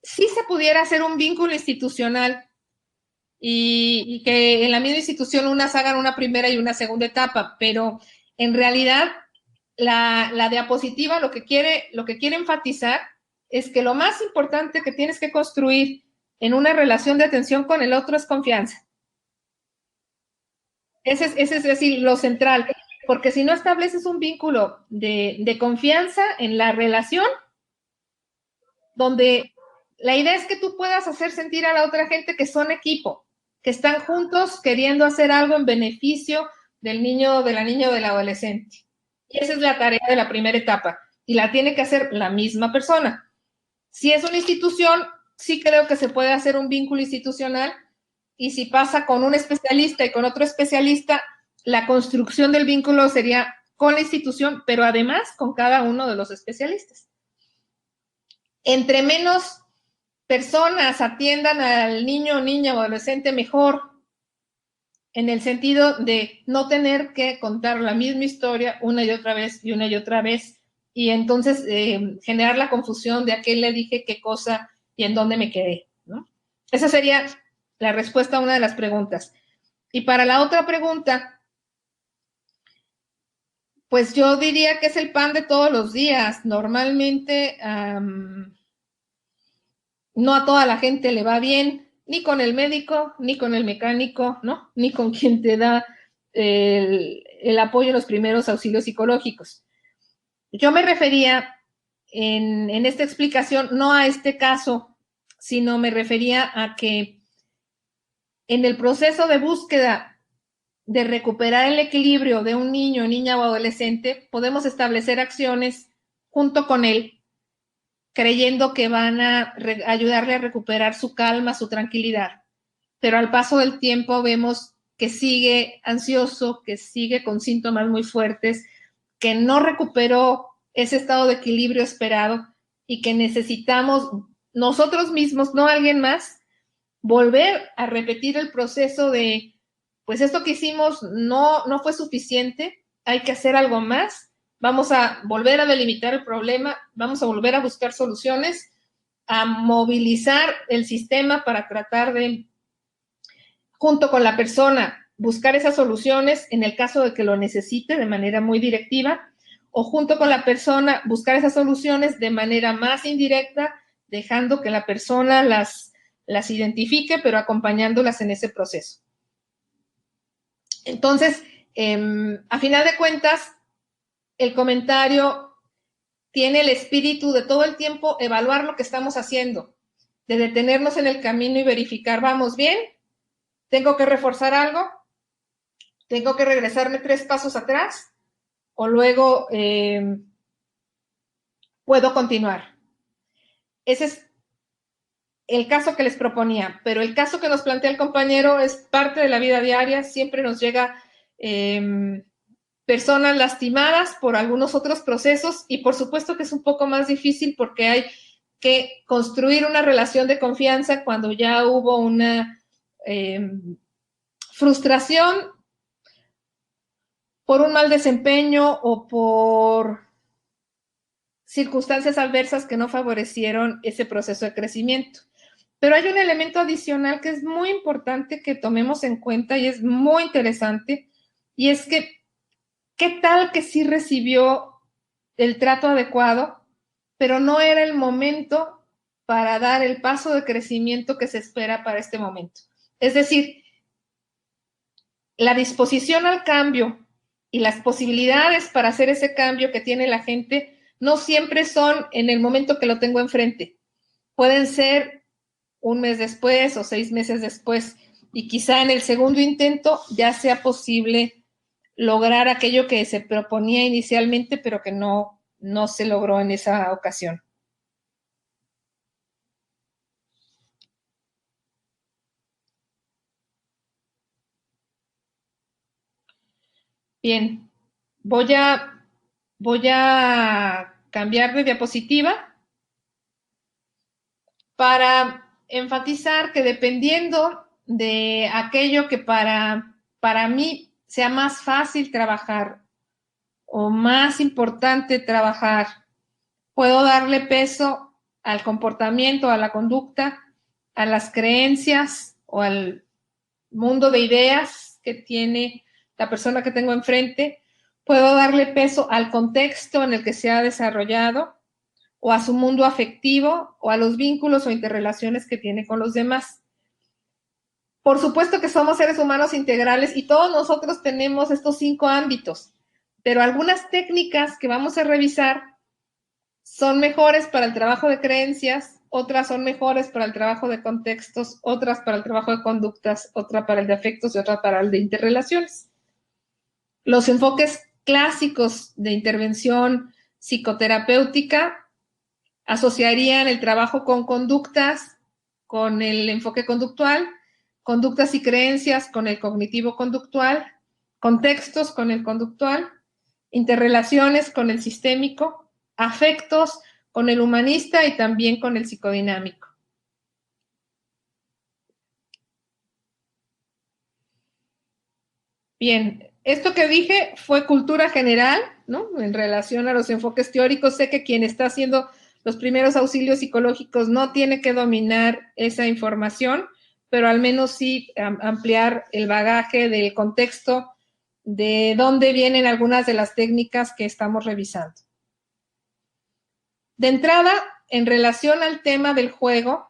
sí se pudiera hacer un vínculo institucional y que en la misma institución unas hagan una primera y una segunda etapa, pero en realidad la diapositiva lo que quiere enfatizar es que lo más importante que tienes que construir en una relación de atención con el otro es confianza. Ese es decir, lo central, porque si no estableces un vínculo de confianza en la relación, donde la idea es que tú puedas hacer sentir a la otra gente que son equipo, que están juntos queriendo hacer algo en beneficio del niño, de la niña o del adolescente. Y esa es la tarea de la primera etapa, y la tiene que hacer la misma persona. Si es una institución, sí creo que se puede hacer un vínculo institucional, y si pasa con un especialista y con otro especialista, la construcción del vínculo sería con la institución, pero además con cada uno de los especialistas. Entre menos personas atiendan al niño, niña o adolescente, mejor, en el sentido de no tener que contar la misma historia una y otra vez y una y otra vez, y entonces generar la confusión de a qué le dije qué cosa y en dónde me quedé, ¿no? Esa sería la respuesta a una de las preguntas. Y para la otra pregunta, pues yo diría que es el pan de todos los días. Normalmente no a toda la gente le va bien, ni con el médico, ni con el mecánico, ¿no? Ni con quien te da el apoyo en los primeros auxilios psicológicos. Yo me refería en esta explicación no a este caso, sino me refería a que en el proceso de búsqueda de recuperar el equilibrio de un niño, niña o adolescente, podemos establecer acciones junto con él, creyendo que van a ayudarle a recuperar su calma, su tranquilidad. Pero al paso del tiempo vemos que sigue ansioso, que sigue con síntomas muy fuertes, que no recuperó ese estado de equilibrio esperado y que necesitamos nosotros mismos, no alguien más, volver a repetir el proceso de, pues esto que hicimos no fue suficiente, hay que hacer algo más, vamos a volver a delimitar el problema, vamos a volver a buscar soluciones, a movilizar el sistema para tratar de, junto con la persona, buscar esas soluciones en el caso de que lo necesite de manera muy directiva, o junto con la persona buscar esas soluciones de manera más indirecta, dejando que la persona las identifique, pero acompañándolas en ese proceso. Entonces, a final de cuentas, el comentario tiene el espíritu de todo el tiempo evaluar lo que estamos haciendo, de detenernos en el camino y verificar, ¿vamos bien? ¿Tengo que reforzar algo? ¿Tengo que regresarme 3 pasos atrás? ¿O luego puedo continuar? Ese es el caso que les proponía, pero el caso que nos plantea el compañero es parte de la vida diaria, siempre nos llega personas lastimadas por algunos otros procesos y por supuesto que es un poco más difícil porque hay que construir una relación de confianza cuando ya hubo una frustración por un mal desempeño o por circunstancias adversas que no favorecieron ese proceso de crecimiento. Pero hay un elemento adicional que es muy importante que tomemos en cuenta y es muy interesante, y es que, ¿qué tal que sí recibió el trato adecuado, pero no era el momento para dar el paso de crecimiento que se espera para este momento? Es decir, la disposición al cambio y las posibilidades para hacer ese cambio que tiene la gente no siempre son en el momento que lo tengo enfrente. Pueden ser un mes después o 6 meses después, y quizá en el segundo intento ya sea posible lograr aquello que se proponía inicialmente, pero que no se logró en esa ocasión. Bien, voy a cambiar de diapositiva para enfatizar que dependiendo de aquello que para mí sea más fácil trabajar o más importante trabajar, puedo darle peso al comportamiento, a la conducta, a las creencias o al mundo de ideas que tiene la persona que tengo enfrente. Puedo darle peso al contexto en el que se ha desarrollado o a su mundo afectivo o a los vínculos o interrelaciones que tiene con los demás. Por supuesto que somos seres humanos integrales y todos nosotros tenemos estos 5 ámbitos, pero algunas técnicas que vamos a revisar son mejores para el trabajo de creencias, otras son mejores para el trabajo de contextos, otras para el trabajo de conductas, otra para el de afectos y otra para el de interrelaciones. Los enfoques clásicos de intervención psicoterapéutica asociarían el trabajo con conductas, con el enfoque conductual, conductas y creencias con el cognitivo-conductual, contextos con el conductual, interrelaciones con el sistémico, afectos con el humanista y también con el psicodinámico. Bien, esto que dije fue cultura general, ¿no? En relación a los enfoques teóricos, sé que quien está haciendo los primeros auxilios psicológicos no tiene que dominar esa información, pero al menos sí ampliar el bagaje del contexto de dónde vienen algunas de las técnicas que estamos revisando. De entrada, en relación al tema del juego,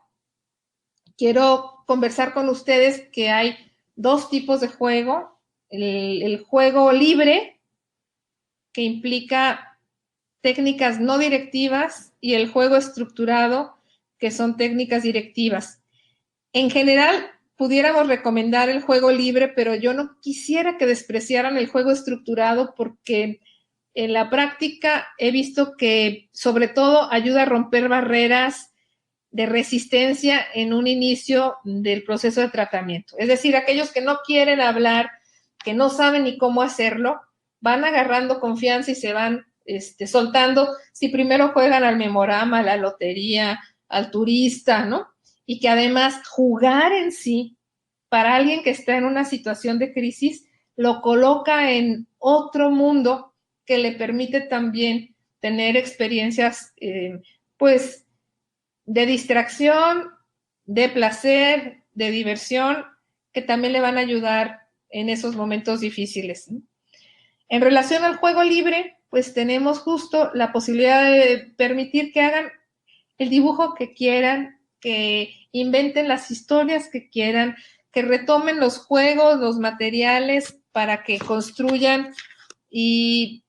quiero conversar con ustedes que hay 2 tipos de juego. El juego libre, que implica técnicas no directivas, y el juego estructurado, que son técnicas directivas. En general, pudiéramos recomendar el juego libre, pero yo no quisiera que despreciaran el juego estructurado porque en la práctica he visto que sobre todo ayuda a romper barreras de resistencia en un inicio del proceso de tratamiento. Es decir, aquellos que no quieren hablar, que no saben ni cómo hacerlo, van agarrando confianza y se van soltando si primero juegan al memorama, a la lotería, al turista, ¿no? Y que además jugar en sí, para alguien que está en una situación de crisis, lo coloca en otro mundo que le permite también tener experiencias, pues, de distracción, de placer, de diversión, que también le van a ayudar en esos momentos difíciles. En relación al juego libre, pues tenemos justo la posibilidad de permitir que hagan el dibujo que quieran, que inventen las historias que quieran, que retomen los juegos, los materiales para que construyan y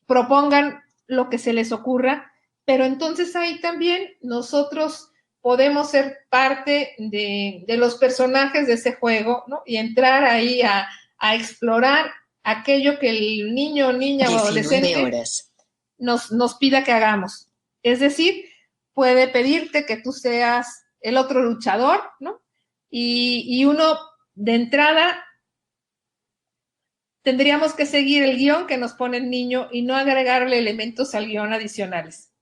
propongan lo que se les ocurra, pero entonces ahí también nosotros podemos ser parte de los personajes de ese juego, ¿no? Y entrar ahí a explorar aquello que el niño, niña o adolescente nos pida que hagamos. Es decir, puede pedirte que tú seas el otro luchador, ¿no? Y uno de entrada tendríamos que seguir el guión que nos pone el niño y no agregarle elementos al guión adicionales.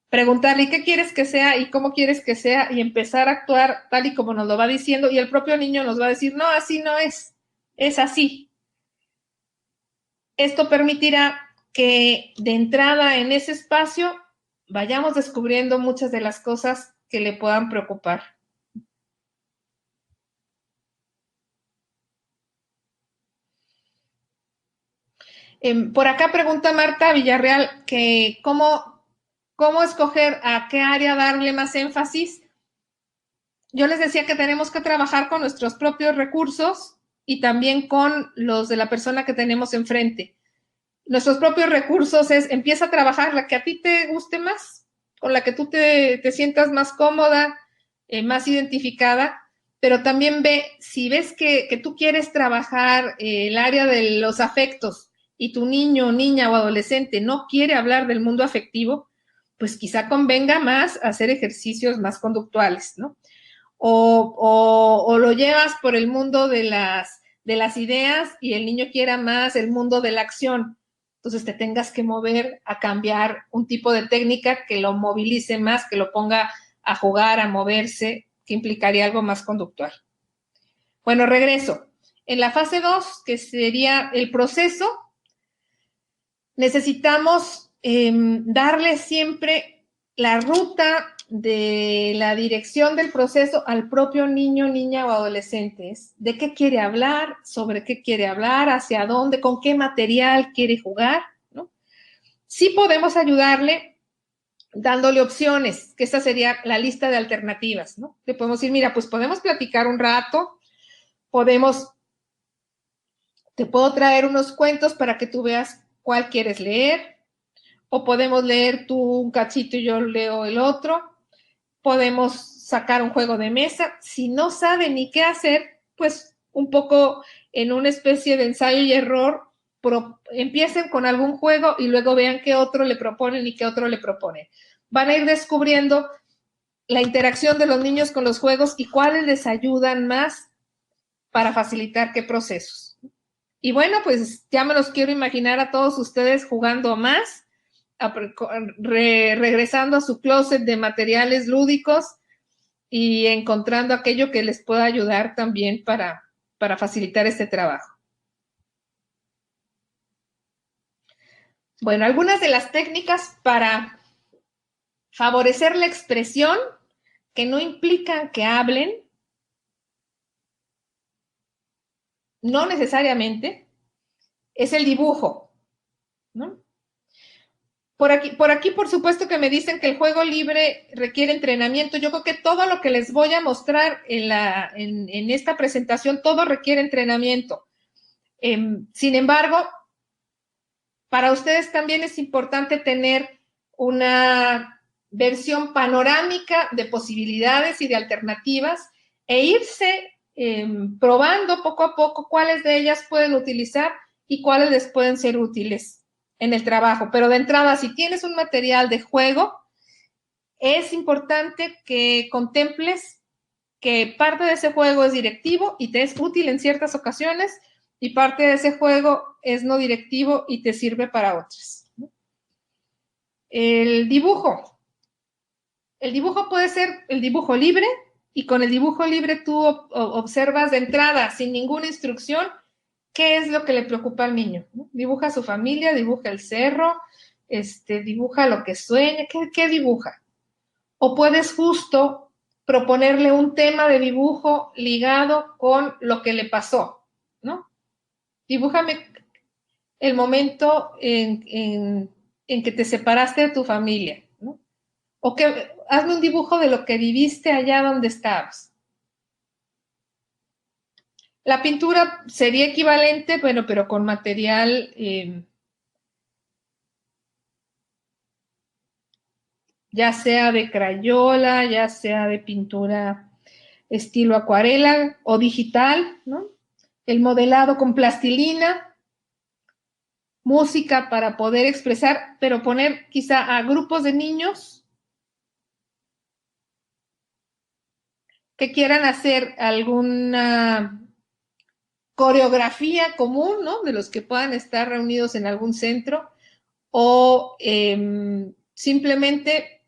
Preguntarle qué quieres que sea y cómo quieres que sea y empezar a actuar tal y como nos lo va diciendo, y el propio niño nos va a decir, no, así no es así. Esto permitirá que de entrada en ese espacio vayamos descubriendo muchas de las cosas que le puedan preocupar. Por acá pregunta Marta Villarreal que cómo escoger a qué área darle más énfasis. Yo les decía que tenemos que trabajar con nuestros propios recursos y también con los de la persona que tenemos enfrente. Nuestros propios recursos es, empieza a trabajar la que a ti te guste más, con la que tú te sientas más cómoda, más identificada, pero también ve, si ves que tú quieres trabajar el área de los afectos y tu niño, niña o adolescente no quiere hablar del mundo afectivo, pues quizá convenga más hacer ejercicios más conductuales, ¿no? O lo llevas por el mundo de las ideas y el niño quiera más el mundo de la acción. Entonces te tengas que mover a cambiar un tipo de técnica que lo movilice más, que lo ponga a jugar, a moverse, que implicaría algo más conductual. Bueno, regreso. En la fase 2, que sería el proceso, necesitamos darle siempre la ruta de la dirección del proceso al propio niño, niña o adolescente. ¿De qué quiere hablar? ¿Sobre qué quiere hablar? ¿Hacia dónde? ¿Con qué material quiere jugar? ¿No? Sí podemos ayudarle dándole opciones, que esa sería la lista de alternativas, ¿no? Le podemos decir, mira, pues podemos platicar un rato, te puedo traer unos cuentos para que tú veas cuál quieres leer, o podemos leer tú un cachito y yo leo el otro, podemos sacar un juego de mesa. Si no sabe ni qué hacer, pues un poco en una especie de ensayo y error, empiecen con algún juego y luego vean qué otro le proponen y qué otro le proponen. Van a ir descubriendo la interacción de los niños con los juegos y cuáles les ayudan más para facilitar qué procesos. Y bueno, pues ya me los quiero imaginar a todos ustedes jugando más, regresando a su closet de materiales lúdicos y encontrando aquello que les pueda ayudar también para facilitar este trabajo. Bueno, algunas de las técnicas para favorecer la expresión que no implican que hablen, no necesariamente, es el dibujo, ¿no? Por aquí, por supuesto que me dicen que el juego libre requiere entrenamiento. Yo creo que todo lo que les voy a mostrar en esta presentación, todo requiere entrenamiento. Sin embargo, para ustedes también es importante tener una versión panorámica de posibilidades y de alternativas e irse probando poco a poco cuáles de ellas pueden utilizar y cuáles les pueden ser útiles en el trabajo. Pero de entrada, si tienes un material de juego, es importante que contemples que parte de ese juego es directivo y te es útil en ciertas ocasiones y parte de ese juego es no directivo y te sirve para otras. El dibujo. El dibujo puede ser el dibujo libre y con el dibujo libre tú observas de entrada, sin ninguna instrucción, qué es lo que le preocupa al niño. Dibuja a su familia, dibuja el cerro, dibuja lo que sueña, ¿qué dibuja? O puedes justo proponerle un tema de dibujo ligado con lo que le pasó, ¿no? Dibújame el momento en que te separaste de tu familia, ¿no? O que hazme un dibujo de lo que viviste allá donde estabas. La pintura sería equivalente, bueno, pero con material ya sea de crayola, ya sea de pintura estilo acuarela o digital, ¿no? El modelado con plastilina, música para poder expresar, pero poner quizá a grupos de niños que quieran hacer alguna coreografía común, ¿no? De los que puedan estar reunidos en algún centro o simplemente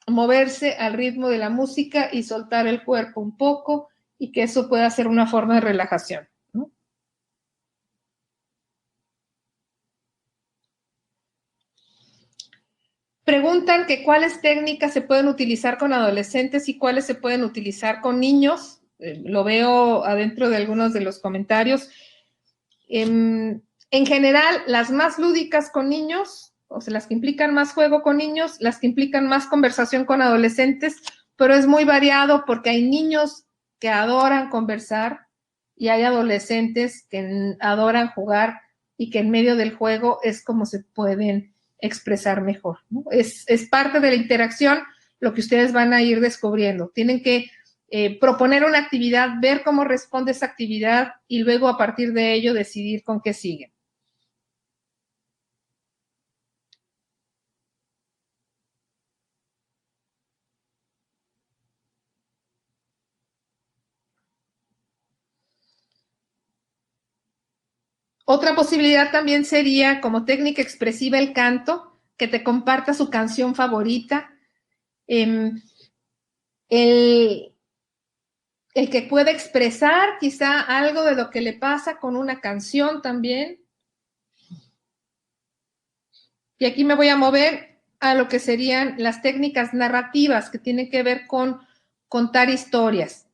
moverse al ritmo de la música y soltar el cuerpo un poco y que eso pueda ser una forma de relajación, ¿no? Preguntan que cuáles técnicas se pueden utilizar con adolescentes y cuáles se pueden utilizar con niños. Lo veo adentro de algunos de los comentarios. En general, las más lúdicas con niños, o sea, las que implican más juego con niños, las que implican más conversación con adolescentes, pero es muy variado porque hay niños que adoran conversar y hay adolescentes que adoran jugar y que en medio del juego es como se pueden expresar mejor, ¿no? Es parte de la interacción lo que ustedes van a ir descubriendo. Tienen que proponer una actividad, ver cómo responde esa actividad y luego a partir de ello decidir con qué siguen. Otra posibilidad también sería, como técnica expresiva, el canto, que te comparta su canción favorita. El que pueda expresar quizá algo de lo que le pasa con una canción también. Y aquí me voy a mover a lo que serían las técnicas narrativas que tienen que ver con contar historias.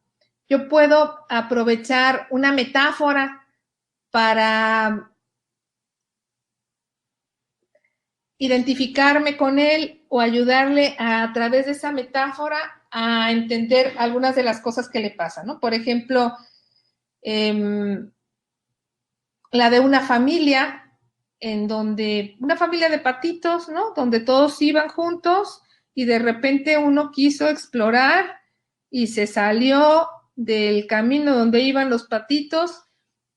Yo puedo aprovechar una metáfora para identificarme con él o ayudarle a través de esa metáfora a entender algunas de las cosas que le pasan, ¿no? Por ejemplo, la de una familia en donde, una familia de patitos, ¿no? Donde todos iban juntos y de repente uno quiso explorar y se salió del camino donde iban los patitos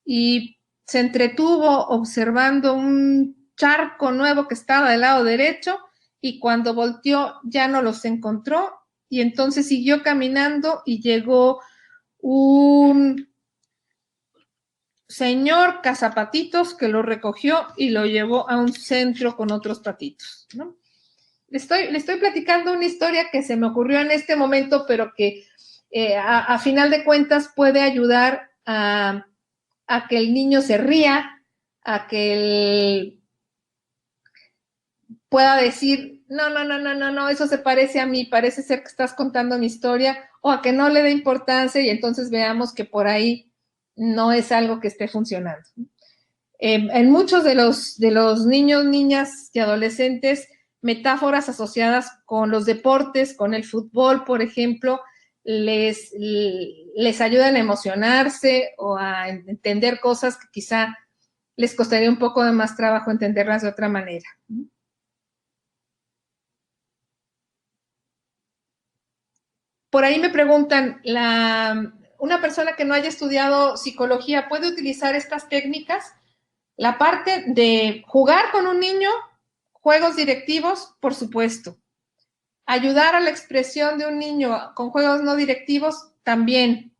y se entretuvo observando un charco nuevo que estaba del lado derecho y cuando volteó ya no los encontró y entonces siguió caminando y llegó un señor cazapatitos que lo recogió y lo llevó a un centro con otros patitos, ¿no? Le estoy platicando una historia que se me ocurrió en este momento, pero que a final de cuentas puede ayudar a que el niño se ría, a que él pueda decir, no, eso se parece a mí, parece ser que estás contando mi historia, o a que no le dé importancia y entonces veamos que por ahí no es algo que esté funcionando. En muchos de los niños, niñas y adolescentes, metáforas asociadas con los deportes, con el fútbol, por ejemplo, les ayudan a emocionarse o a entender cosas que quizá les costaría un poco de más trabajo entenderlas de otra manera. Por ahí me preguntan, una persona que no haya estudiado psicología, ¿puede utilizar estas técnicas? La parte de jugar con un niño, juegos directivos, por supuesto. Ayudar a la expresión de un niño con juegos no directivos, también.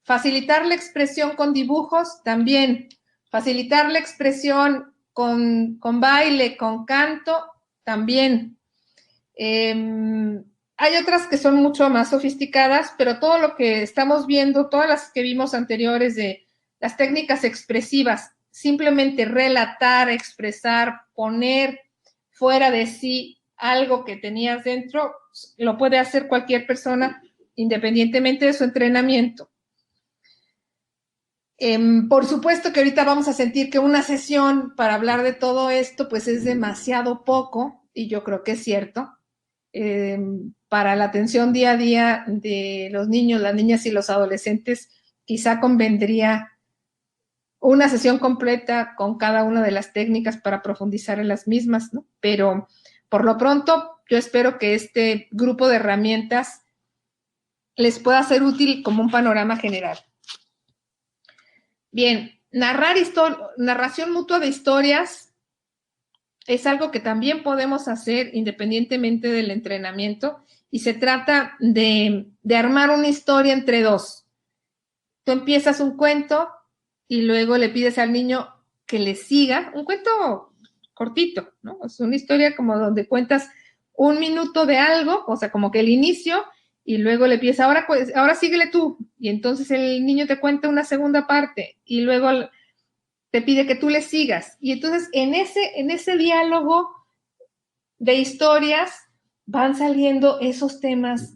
Facilitar la expresión con dibujos, también. Facilitar la expresión con baile, con canto, también. Hay otras que son mucho más sofisticadas, pero todo lo que estamos viendo, todas las que vimos anteriores de las técnicas expresivas, simplemente relatar, expresar, poner fuera de sí algo que tenías dentro, lo puede hacer cualquier persona independientemente de su entrenamiento. Por supuesto que ahorita vamos a sentir que una sesión para hablar de todo esto pues es demasiado poco y yo creo que es cierto. Para la atención día a día de los niños, las niñas y los adolescentes, quizá convendría una sesión completa con cada una de las técnicas para profundizar en las mismas, ¿no? Pero por lo pronto, yo espero que este grupo de herramientas les pueda ser útil como un panorama general. Bien, narración mutua de historias es algo que también podemos hacer independientemente del entrenamiento, y se trata de armar una historia entre dos. Tú empiezas un cuento y luego le pides al niño que le siga, un cuento cortito, ¿no? Es una historia como donde cuentas 1 minuto de algo, o sea, como que el inicio, y luego le pides, ahora síguele tú, y entonces el niño te cuenta una segunda parte, y luego te pide que tú le sigas, y entonces en ese diálogo de historias van saliendo esos temas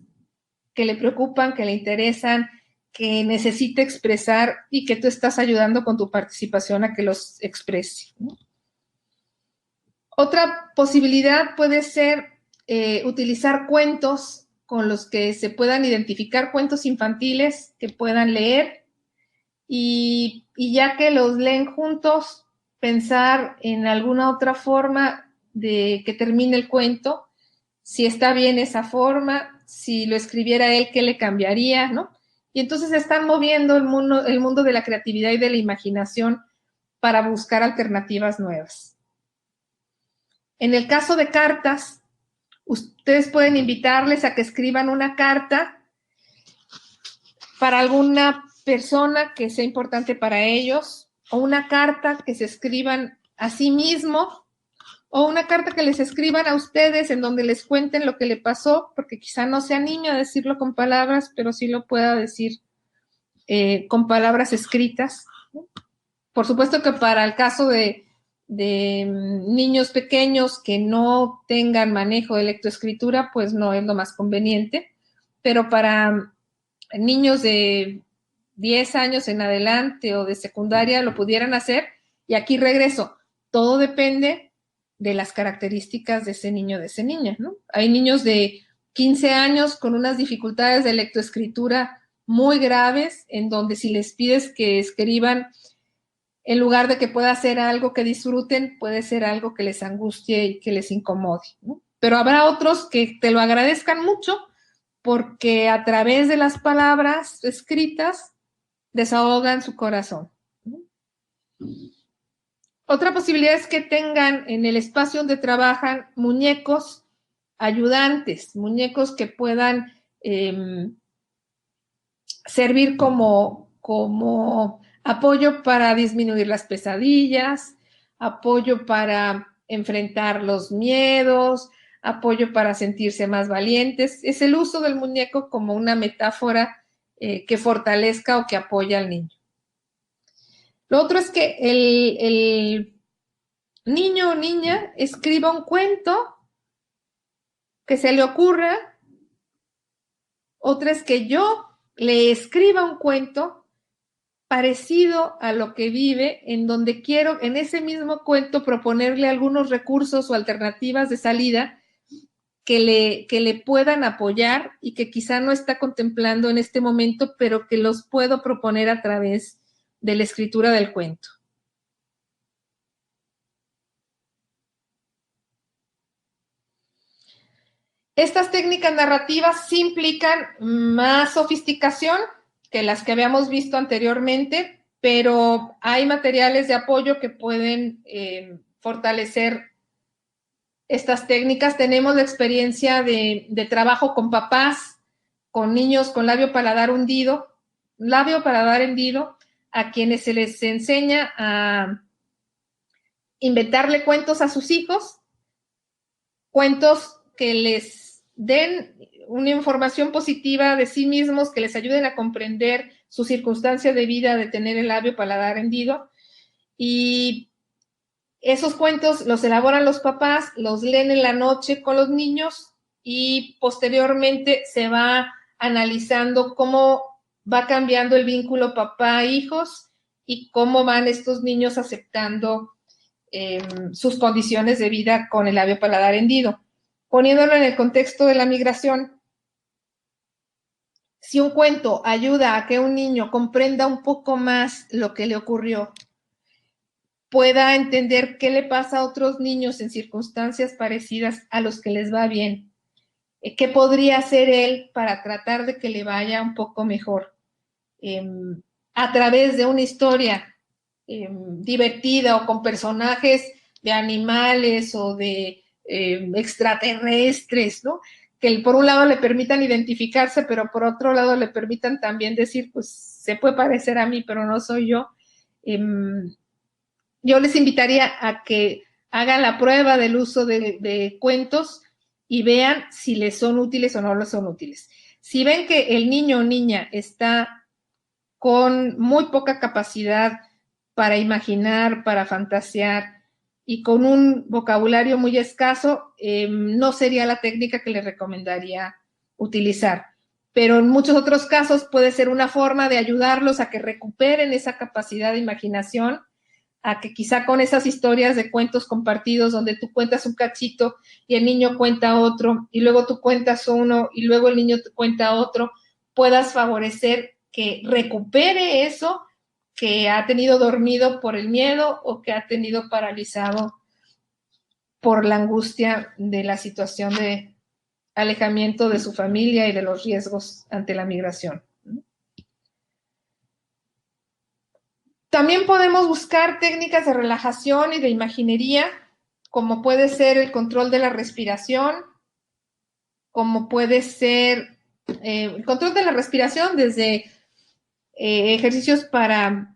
que le preocupan, que le interesan, que necesita expresar y que tú estás ayudando con tu participación a que los exprese, ¿no? Otra posibilidad puede ser utilizar cuentos con los que se puedan identificar, cuentos infantiles que puedan leer, y ya que los leen juntos, pensar en alguna otra forma de que termine el cuento, si está bien esa forma, si lo escribiera él, ¿qué le cambiaría, no? Y entonces están moviendo el mundo de la creatividad y de la imaginación para buscar alternativas nuevas. En el caso de cartas, ustedes pueden invitarles a que escriban una carta para alguna persona que sea importante para ellos, o una carta que se escriban a sí mismo, o una carta que les escriban a ustedes en donde les cuenten lo que le pasó, porque quizá no sea niño a decirlo con palabras, pero sí lo pueda decir con palabras escritas. Por supuesto que para el caso de niños pequeños que no tengan manejo de lectoescritura, pues no es lo más conveniente, pero para niños de 10 años en adelante o de secundaria lo pudieran hacer. Y aquí regreso, todo depende de las características de ese niño, de esa niña, ¿no? Hay niños de 15 años con unas dificultades de lectoescritura muy graves, en donde si les pides que escriban, en lugar de que pueda ser algo que disfruten, puede ser algo que les angustie y que les incomode, ¿no? Pero habrá otros que te lo agradezcan mucho, porque a través de las palabras escritas desahogan su corazón. Otra posibilidad es que tengan en el espacio donde trabajan muñecos ayudantes, muñecos que puedan servir como apoyo para disminuir las pesadillas, apoyo para enfrentar los miedos, apoyo para sentirse más valientes. Es el uso del muñeco como una metáfora que fortalezca o que apoya al niño. Lo otro es que el niño o niña escriba un cuento que se le ocurra. Otra es que yo le escriba un cuento parecido a lo que vive, en donde quiero en ese mismo cuento proponerle algunos recursos o alternativas de salida que le puedan apoyar y que quizá no está contemplando en este momento, pero que los puedo proponer a través de la escritura del cuento. Estas técnicas narrativas sí implican más sofisticación que las que habíamos visto anteriormente, pero hay materiales de apoyo que pueden fortalecer estas técnicas. Tenemos la experiencia de trabajo con papás, con niños con labio paladar hendido, a quienes se les enseña a inventarle cuentos a sus hijos, cuentos que les den una información positiva de sí mismos, que les ayuden a comprender su circunstancia de vida de tener el labio paladar hendido. Y esos cuentos los elaboran los papás, los leen en la noche con los niños y posteriormente se va analizando cómo va cambiando el vínculo papá-hijos y cómo van estos niños aceptando sus condiciones de vida con el labio paladar hendido. Poniéndolo en el contexto de la migración, si un cuento ayuda a que un niño comprenda un poco más lo que le ocurrió, pueda entender qué le pasa a otros niños en circunstancias parecidas a los que les va bien, qué podría hacer él para tratar de que le vaya un poco mejor, a través de una historia divertida o con personajes de animales o de extraterrestres, ¿no? Que por un lado le permitan identificarse, pero por otro lado le permitan también decir, pues se puede parecer a mí, pero no soy yo. Yo les invitaría a que hagan la prueba del uso de cuentos y vean si les son útiles o no les son útiles. Si ven que el niño o niña está con muy poca capacidad para imaginar, para fantasear y con un vocabulario muy escaso, no sería la técnica que les recomendaría utilizar. Pero en muchos otros casos puede ser una forma de ayudarlos a que recuperen esa capacidad de imaginación, a que quizá con esas historias de cuentos compartidos donde tú cuentas un cachito y el niño cuenta otro y luego tú cuentas uno y luego el niño te cuenta otro, puedas favorecer que recupere eso que ha tenido dormido por el miedo o que ha tenido paralizado por la angustia de la situación de alejamiento de su familia y de los riesgos ante la migración. También podemos buscar técnicas de relajación y de imaginería, como puede ser el control de la respiración, como puede ser el control de la respiración desde ejercicios para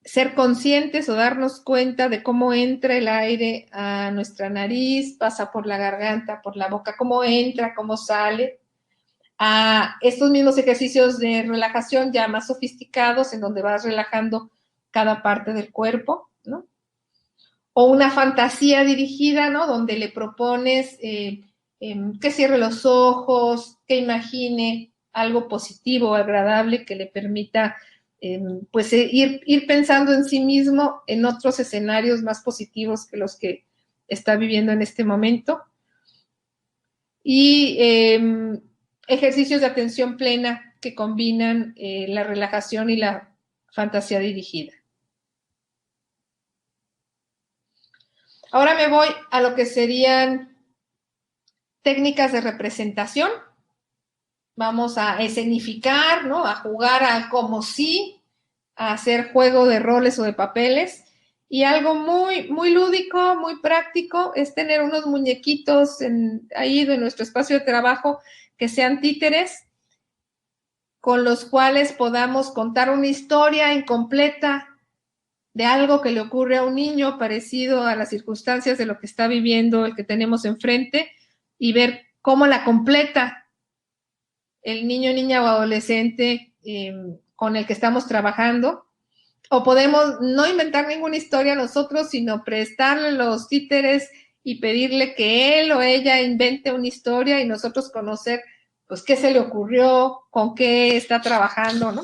ser conscientes o darnos cuenta de cómo entra el aire a nuestra nariz, pasa por la garganta, por la boca, cómo entra, cómo sale, a estos mismos ejercicios de relajación ya más sofisticados en donde vas relajando cada parte del cuerpo, ¿no? O una fantasía dirigida, ¿no? Donde le propones que cierre los ojos, que imagine algo positivo, agradable, que le permita pues ir pensando en sí mismo en otros escenarios más positivos que los que está viviendo en este momento. Y ejercicios de atención plena que combinan la relajación y la fantasía dirigida. Ahora me voy a lo que serían técnicas de representación. Vamos a escenificar, ¿no? A jugar a como si, a hacer juego de roles o de papeles. Y algo muy, muy lúdico, muy práctico, es tener unos muñequitos ahí de nuestro espacio de trabajo que sean títeres, con los cuales podamos contar una historia incompleta de algo que le ocurre a un niño parecido a las circunstancias de lo que está viviendo el que tenemos enfrente y ver cómo la completa el niño, niña o adolescente con el que estamos trabajando. O podemos no inventar ninguna historia nosotros, sino prestarle los títeres y pedirle que él o ella invente una historia y nosotros conocer pues qué se le ocurrió, con qué está trabajando, ¿no?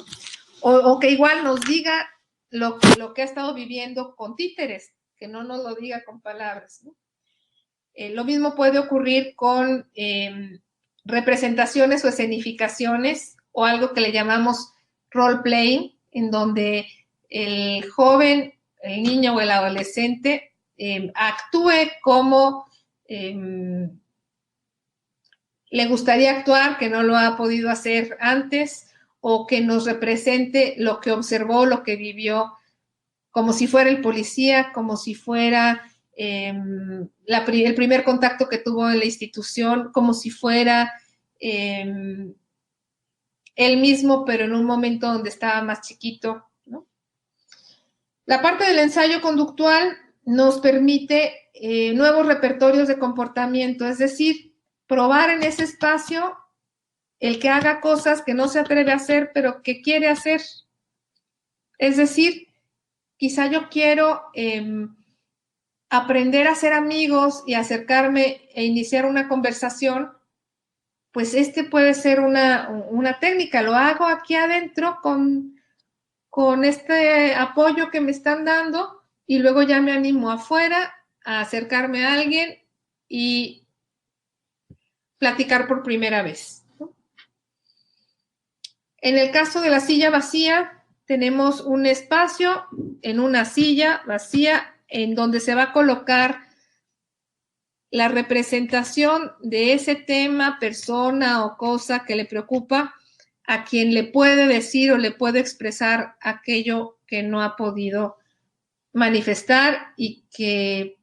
O que igual nos diga lo que ha estado viviendo con títeres, que no nos lo diga con palabras, ¿no? Lo mismo puede ocurrir con representaciones o escenificaciones o algo que le llamamos role playing, en donde el joven, el niño o el adolescente actúe como le gustaría actuar, que no lo ha podido hacer antes, o que nos represente lo que observó, lo que vivió, como si fuera el policía, como si fuera el primer contacto que tuvo en la institución, como si fuera él mismo, pero en un momento donde estaba más chiquito, ¿no? La parte del ensayo conductual nos permite nuevos repertorios de comportamiento, es decir, probar en ese espacio el que haga cosas que no se atreve a hacer, pero que quiere hacer. Es decir, quizá yo quiero aprender a ser amigos y acercarme e iniciar una conversación, pues puede ser una técnica. Lo hago aquí adentro con este apoyo que me están dando y luego ya me animo afuera a acercarme a alguien y platicar por primera vez, ¿no? En el caso de la silla vacía, tenemos un espacio en una silla vacía en donde se va a colocar la representación de ese tema, persona o cosa que le preocupa a quien le puede decir o le puede expresar aquello que no ha podido manifestar y que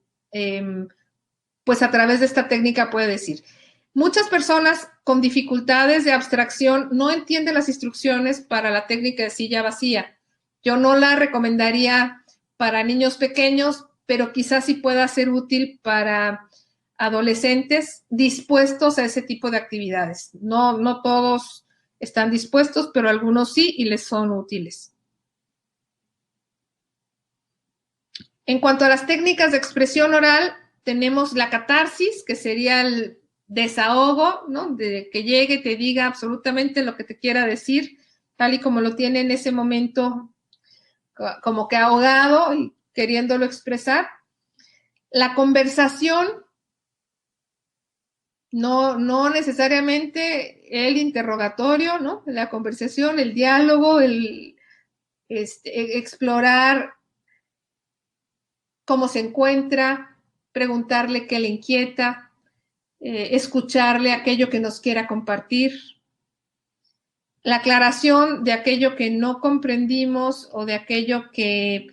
pues a través de esta técnica puede decir. Muchas personas con dificultades de abstracción no entienden las instrucciones para la técnica de silla vacía. Yo no la recomendaría para niños pequeños, pero quizás sí pueda ser útil para adolescentes dispuestos a ese tipo de actividades. No todos están dispuestos, pero algunos sí y les son útiles. En cuanto a las técnicas de expresión oral, tenemos la catarsis, que sería el desahogo, ¿no? De que llegue y te diga absolutamente lo que te quiera decir, tal y como lo tiene en ese momento, como que ahogado y queriéndolo expresar. La conversación, no necesariamente el interrogatorio, ¿no? La conversación, el diálogo, explorar cómo se encuentra, preguntarle qué le inquieta, escucharle aquello que nos quiera compartir, la aclaración de aquello que no comprendimos o de aquello que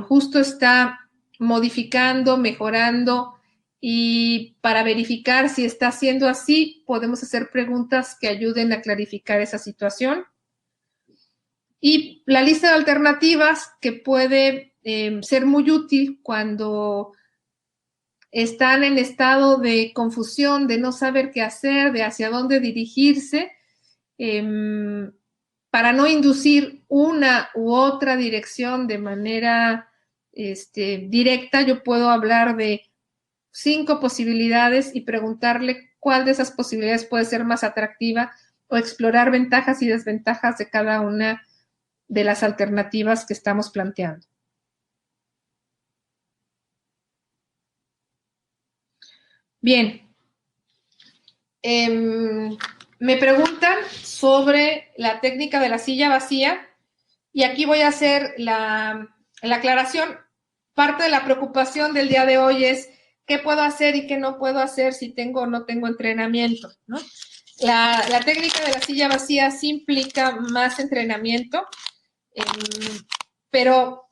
justo está modificando, mejorando, y para verificar si está siendo así, podemos hacer preguntas que ayuden a clarificar esa situación. Y la lista de alternativas que puede ser muy útil cuando están en estado de confusión, de no saber qué hacer, de hacia dónde dirigirse, para no inducir una u otra dirección de manera directa. Yo puedo hablar de 5 posibilidades y preguntarle cuál de esas posibilidades puede ser más atractiva, o explorar ventajas y desventajas de cada una de las alternativas que estamos planteando. Bien. Me preguntan sobre la técnica de la silla vacía, y aquí voy a hacer la aclaración. Parte de la preocupación del día de hoy es qué puedo hacer y qué no puedo hacer, si tengo o no tengo entrenamiento, ¿no? La técnica de la silla vacía sí implica más entrenamiento, pero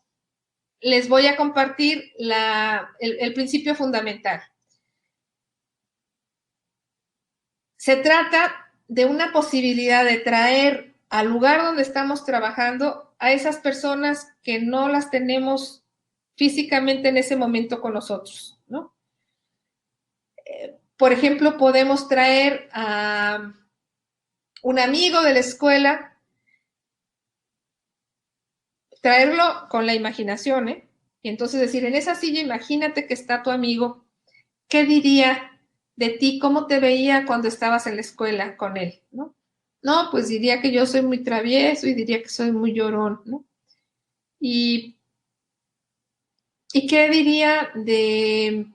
les voy a compartir el principio fundamental. Se trata de una posibilidad de traer al lugar donde estamos trabajando a esas personas que no las tenemos físicamente en ese momento con nosotros, ¿no? Por ejemplo, podemos traer a un amigo de la escuela, traerlo con la imaginación, ¿eh? Y entonces decir, en esa silla, imagínate que está tu amigo, ¿qué diría de ti? ¿Cómo te veía cuando estabas en la escuela con él, ¿no? No, pues diría que yo soy muy travieso y diría que soy muy llorón, ¿no? ¿Y qué diría de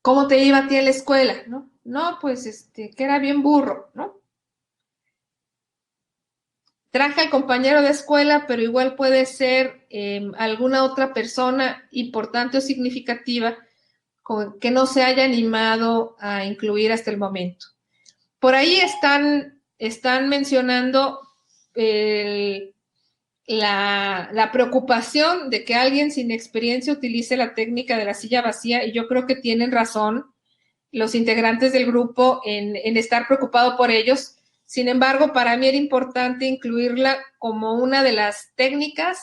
cómo te iba a ti en la escuela, ¿no? No, pues que era bien burro, ¿no? Traje al compañero de escuela, pero igual puede ser alguna otra persona importante o significativa que no se haya animado a incluir hasta el momento. Por ahí están mencionando la preocupación de que alguien sin experiencia utilice la técnica de la silla vacía, y yo creo que tienen razón los integrantes del grupo en estar preocupado por ellos. Sin embargo, para mí era importante incluirla como una de las técnicas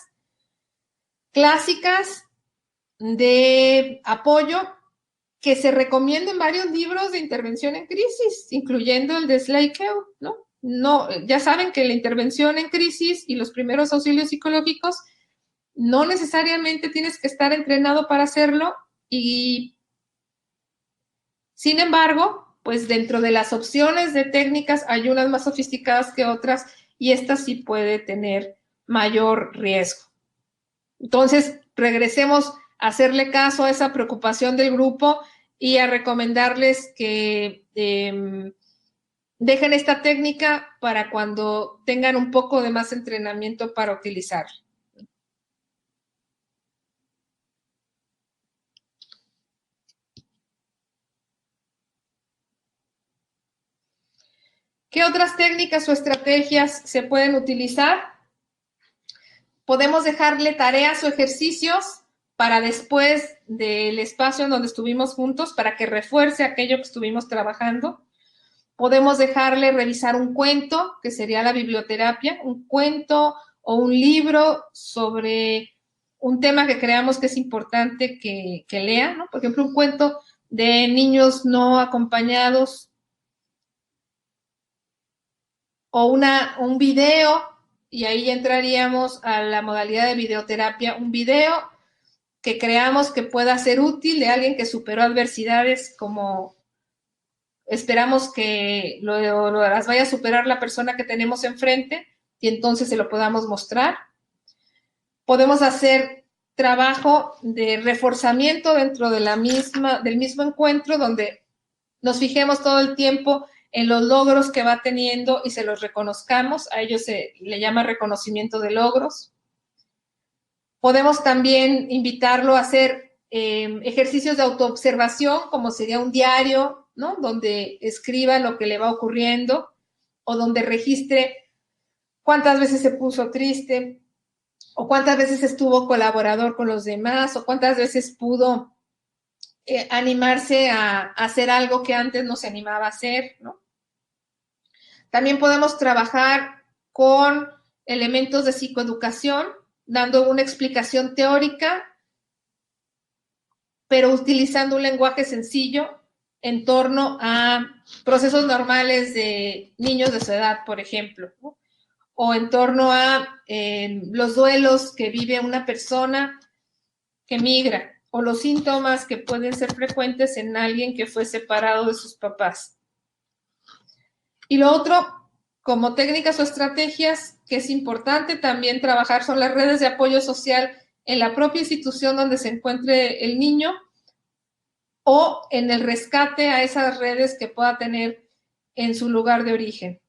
clásicas de apoyo que se recomienda en varios libros de intervención en crisis, incluyendo el de Slakeau, ¿no? No, ya saben que la intervención en crisis y los primeros auxilios psicológicos no necesariamente tienes que estar entrenado para hacerlo, y sin embargo, pues dentro de las opciones de técnicas hay unas más sofisticadas que otras, y esta sí puede tener mayor riesgo. Entonces, regresemos a hacerle caso a esa preocupación del grupo y a recomendarles que dejen esta técnica para cuando tengan un poco de más entrenamiento para utilizarla. ¿Qué otras técnicas o estrategias se pueden utilizar? Podemos dejarle tareas o ejercicios para después del espacio en donde estuvimos juntos, para que refuerce aquello que estuvimos trabajando. Podemos dejarle revisar un cuento, que sería la biblioterapia, un cuento o un libro sobre un tema que creamos que es importante que lea, ¿no? Por ejemplo, un cuento de niños no acompañados o un video, y ahí ya entraríamos a la modalidad de videoterapia, un video que creamos que pueda ser útil de alguien que superó adversidades como esperamos que las vaya a superar la persona que tenemos enfrente y entonces se lo podamos mostrar. Podemos hacer trabajo de reforzamiento dentro de del mismo encuentro, donde nos fijemos todo el tiempo en los logros que va teniendo y se los reconozcamos. A ello se le llama reconocimiento de logros. Podemos también invitarlo a hacer ejercicios de autoobservación, como sería un diario, ¿no? Donde escriba lo que le va ocurriendo o donde registre cuántas veces se puso triste o cuántas veces estuvo colaborador con los demás o cuántas veces pudo animarse a hacer algo que antes no se animaba a hacer, ¿no? También podemos trabajar con elementos de psicoeducación, dando una explicación teórica, pero utilizando un lenguaje sencillo en torno a procesos normales de niños de su edad, por ejemplo, ¿no? O en torno a los duelos que vive una persona que migra, o los síntomas que pueden ser frecuentes en alguien que fue separado de sus papás. Y lo otro, como técnicas o estrategias que es importante también trabajar, son las redes de apoyo social en la propia institución donde se encuentre el niño o en el rescate a esas redes que pueda tener en su lugar de origen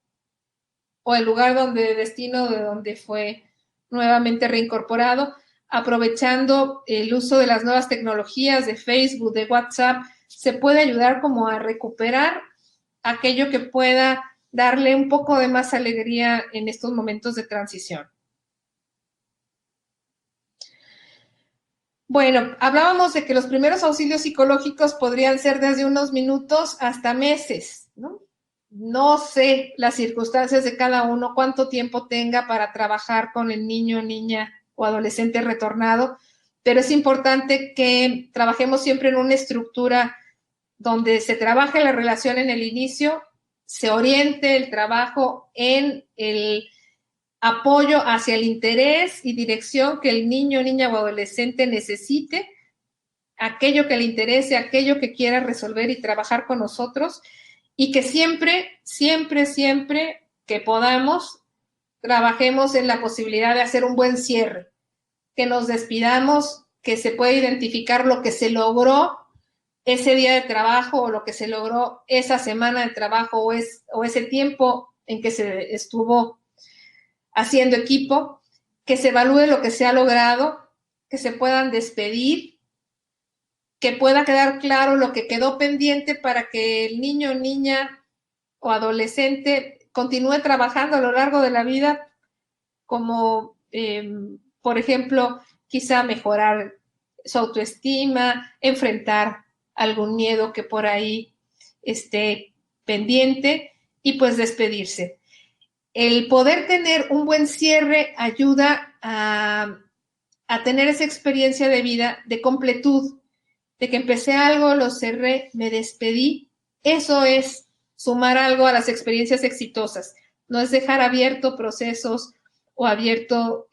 o el lugar de destino de donde fue nuevamente reincorporado, aprovechando el uso de las nuevas tecnologías de Facebook, de WhatsApp, se puede ayudar como a recuperar aquello que pueda darle un poco de más alegría en estos momentos de transición. Bueno, hablábamos de que los primeros auxilios psicológicos podrían ser desde unos minutos hasta meses, ¿no? No sé las circunstancias de cada uno, cuánto tiempo tenga para trabajar con el niño, niña o adolescente retornado, pero es importante que trabajemos siempre en una estructura donde se trabaje la relación en el inicio, se oriente el trabajo en el apoyo hacia el interés y dirección que el niño, niña o adolescente necesite, aquello que le interese, aquello que quiera resolver y trabajar con nosotros, y que siempre, siempre, siempre que podamos, trabajemos en la posibilidad de hacer un buen cierre, que nos despidamos, que se pueda identificar lo que se logró ese día de trabajo o lo que se logró esa semana de trabajo o ese tiempo en que se estuvo haciendo equipo, que se evalúe lo que se ha logrado, que se puedan despedir, que pueda quedar claro lo que quedó pendiente para que el niño, niña o adolescente continúe trabajando a lo largo de la vida, como por ejemplo, quizá mejorar su autoestima, enfrentar algún miedo que por ahí esté pendiente y pues despedirse. El poder tener un buen cierre ayuda a tener esa experiencia de vida de completud, de que empecé algo, lo cerré, me despedí. Eso es sumar algo a las experiencias exitosas. No es dejar abierto procesos o abierto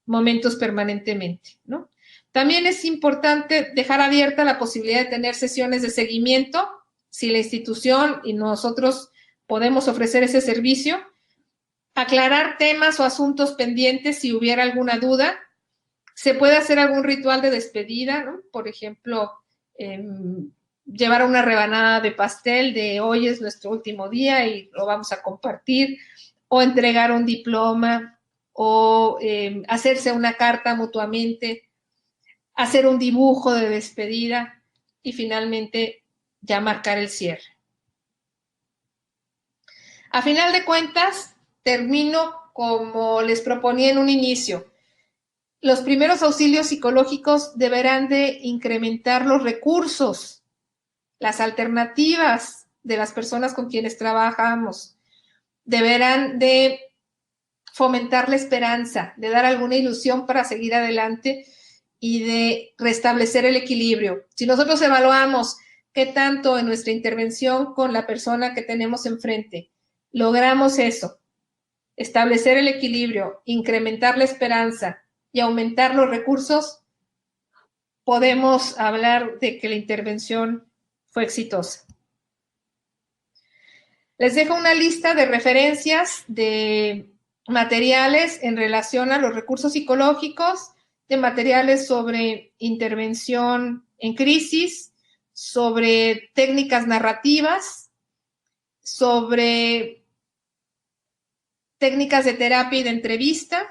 momentos permanentemente, ¿no? También es importante dejar abierta la posibilidad de tener sesiones de seguimiento, si la institución y nosotros podemos ofrecer ese servicio, aclarar temas o asuntos pendientes si hubiera alguna duda. Se puede hacer algún ritual de despedida, ¿no? Por ejemplo, llevar una rebanada de pastel de hoy es nuestro último día y lo vamos a compartir, o entregar un diploma, o hacerse una carta mutuamente, hacer un dibujo de despedida y finalmente ya marcar el cierre. A final de cuentas, termino como les proponía en un inicio. Los primeros auxilios psicológicos deberán de incrementar los recursos, las alternativas de las personas con quienes trabajamos. Deberán de fomentar la esperanza, de dar alguna ilusión para seguir adelante y de restablecer el equilibrio. Si nosotros evaluamos qué tanto en nuestra intervención con la persona que tenemos enfrente logramos eso, establecer el equilibrio, incrementar la esperanza y aumentar los recursos, podemos hablar de que la intervención fue exitosa. Les dejo una lista de referencias de materiales en relación a los recursos psicológicos, de materiales sobre intervención en crisis, sobre técnicas narrativas, sobre técnicas de terapia y de entrevista.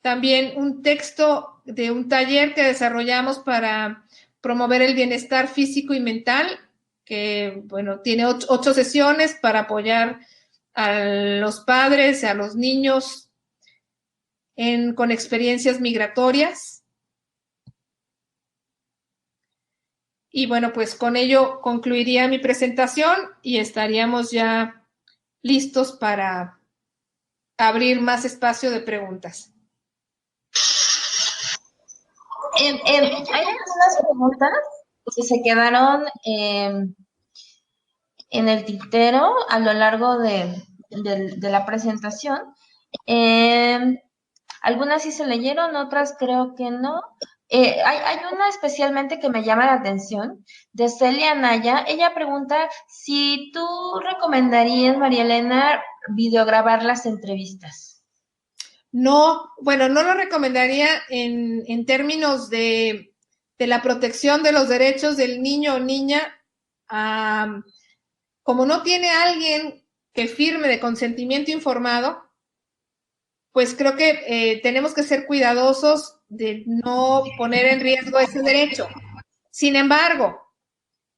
También un texto de un taller que desarrollamos para promover el bienestar físico y mental, que, bueno, tiene 8 sesiones para apoyar a los padres, a los niños con experiencias migratorias. Y bueno, pues con ello concluiría mi presentación y estaríamos ya listos para abrir más espacio de preguntas. Hay algunas preguntas que se quedaron en el tintero a lo largo de la presentación. Algunas sí se leyeron, otras creo que no. Hay una especialmente que me llama la atención, de Celia Naya. Ella pregunta si tú recomendarías, María Elena, videograbar las entrevistas. No, bueno, no lo recomendaría en términos de la protección de los derechos del niño o niña. Como no tiene alguien que firme de consentimiento informado, pues creo que tenemos que ser cuidadosos de no poner en riesgo ese derecho. Sin embargo,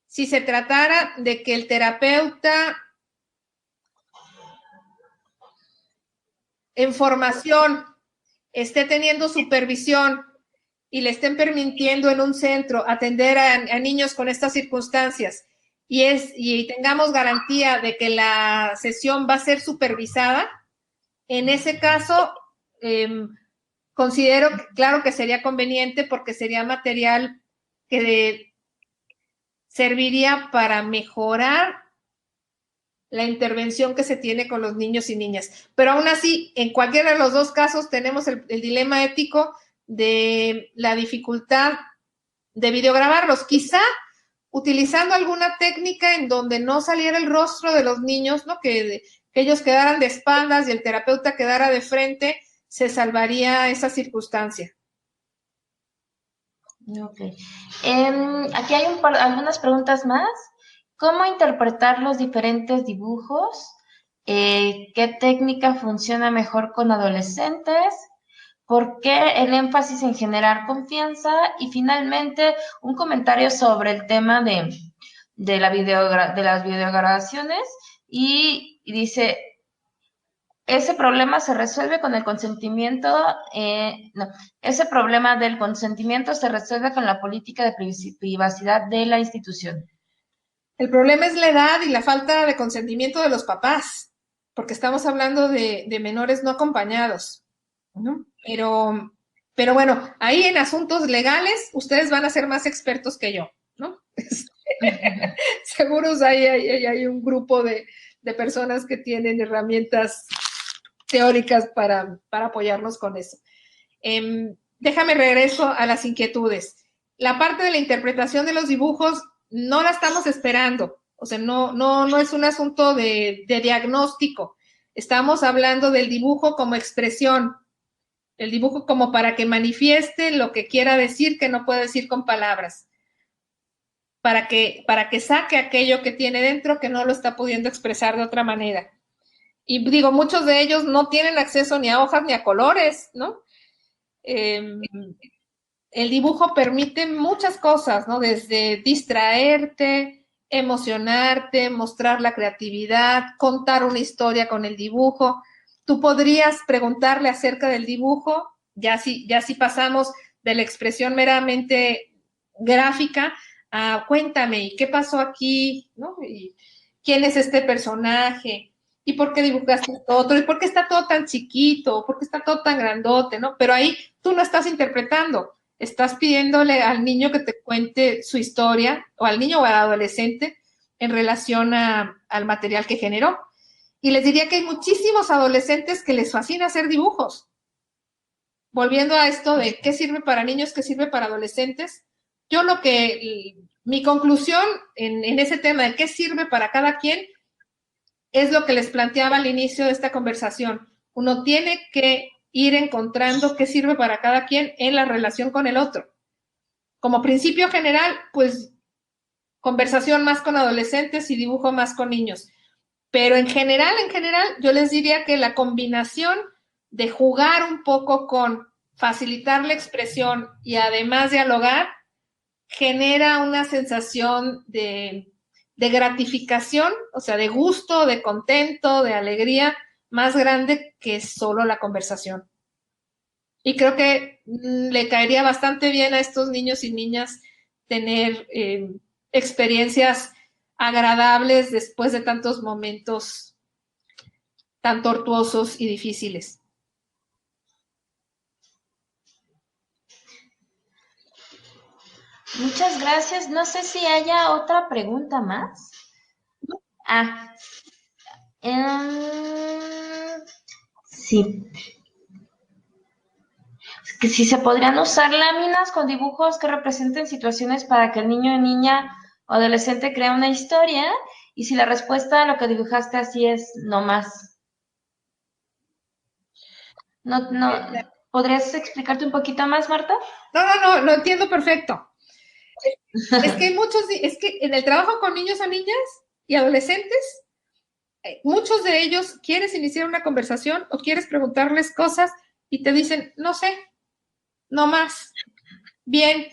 si se tratara de que el terapeuta en formación esté teniendo supervisión y le estén permitiendo en un centro atender a niños con estas circunstancias y tengamos garantía de que la sesión va a ser supervisada, en ese caso considero que, claro, que sería conveniente porque sería material que serviría para mejorar la intervención que se tiene con los niños y niñas. Pero aún así, en cualquiera de los dos casos tenemos el dilema ético de la dificultad de videograbarlos. Quizá utilizando alguna técnica en donde no saliera el rostro de los niños, ¿no? Que ellos quedaran de espaldas y el terapeuta quedara de frente, se salvaría esa circunstancia. Ok. Aquí hay algunas preguntas más. ¿Cómo interpretar los diferentes dibujos? ¿Qué técnica funciona mejor con adolescentes? ¿Por qué el énfasis en generar confianza? Y finalmente, un comentario sobre el tema de las videograbaciones. Y dice, ese problema se resuelve con el consentimiento, ese problema del consentimiento se resuelve con la política de privacidad de la institución. El problema es la edad y la falta de consentimiento de los papás, porque estamos hablando de menores no acompañados, ¿no? Pero bueno, ahí en asuntos legales ustedes van a ser más expertos que yo, ¿no? Seguros hay un grupo de personas que tienen herramientas teóricas para apoyarnos con eso. Déjame regreso a las inquietudes. La parte de la interpretación de los dibujos no la estamos esperando, o sea, no es un asunto de diagnóstico. Estamos hablando del dibujo como expresión. El dibujo como para que manifieste lo que quiera decir que no puede decir con palabras. Para que saque aquello que tiene dentro que no lo está pudiendo expresar de otra manera. Y digo, muchos de ellos no tienen acceso ni a hojas ni a colores, ¿no? El dibujo permite muchas cosas, ¿no? Desde distraerte, emocionarte, mostrar la creatividad, contar una historia con el dibujo. Tú podrías preguntarle acerca del dibujo, ya si pasamos de la expresión meramente gráfica a cuéntame, ¿y qué pasó aquí? ¿No? ¿Y quién es este personaje? ¿Y por qué dibujaste esto otro? ¿Y por qué está todo tan chiquito? ¿Por qué está todo tan grandote? ¿No? Pero ahí tú no estás interpretando, estás pidiéndole al niño que te cuente su historia, o al niño o al adolescente, en relación al material que generó. Y les diría que hay muchísimos adolescentes que les fascina hacer dibujos. Volviendo a esto de qué sirve para niños, qué sirve para adolescentes, mi conclusión en ese tema de qué sirve para cada quien es lo que les planteaba al inicio de esta conversación. Uno tiene que ir encontrando qué sirve para cada quien en la relación con el otro. Como principio general, pues conversación más con adolescentes y dibujo más con niños. Pero en general, yo les diría que la combinación de jugar un poco con facilitar la expresión y además dialogar genera una sensación de gratificación, o sea, de gusto, de contento, de alegría más grande que solo la conversación. Y creo que le caería bastante bien a estos niños y niñas tener experiencias agradables después de tantos momentos tan tortuosos y difíciles. Muchas gracias. No sé si haya otra pregunta más. Sí. Que si se podrían usar láminas con dibujos que representen situaciones para que el niño o niña o adolescente crea una historia, y si la respuesta a lo que dibujaste así es no más. No, ¿podrías explicarte un poquito más, Marta? No, lo entiendo perfecto. Es que en el trabajo con niños o niñas y adolescentes, muchos de ellos quieres iniciar una conversación o quieres preguntarles cosas y te dicen, no sé, no más, bien,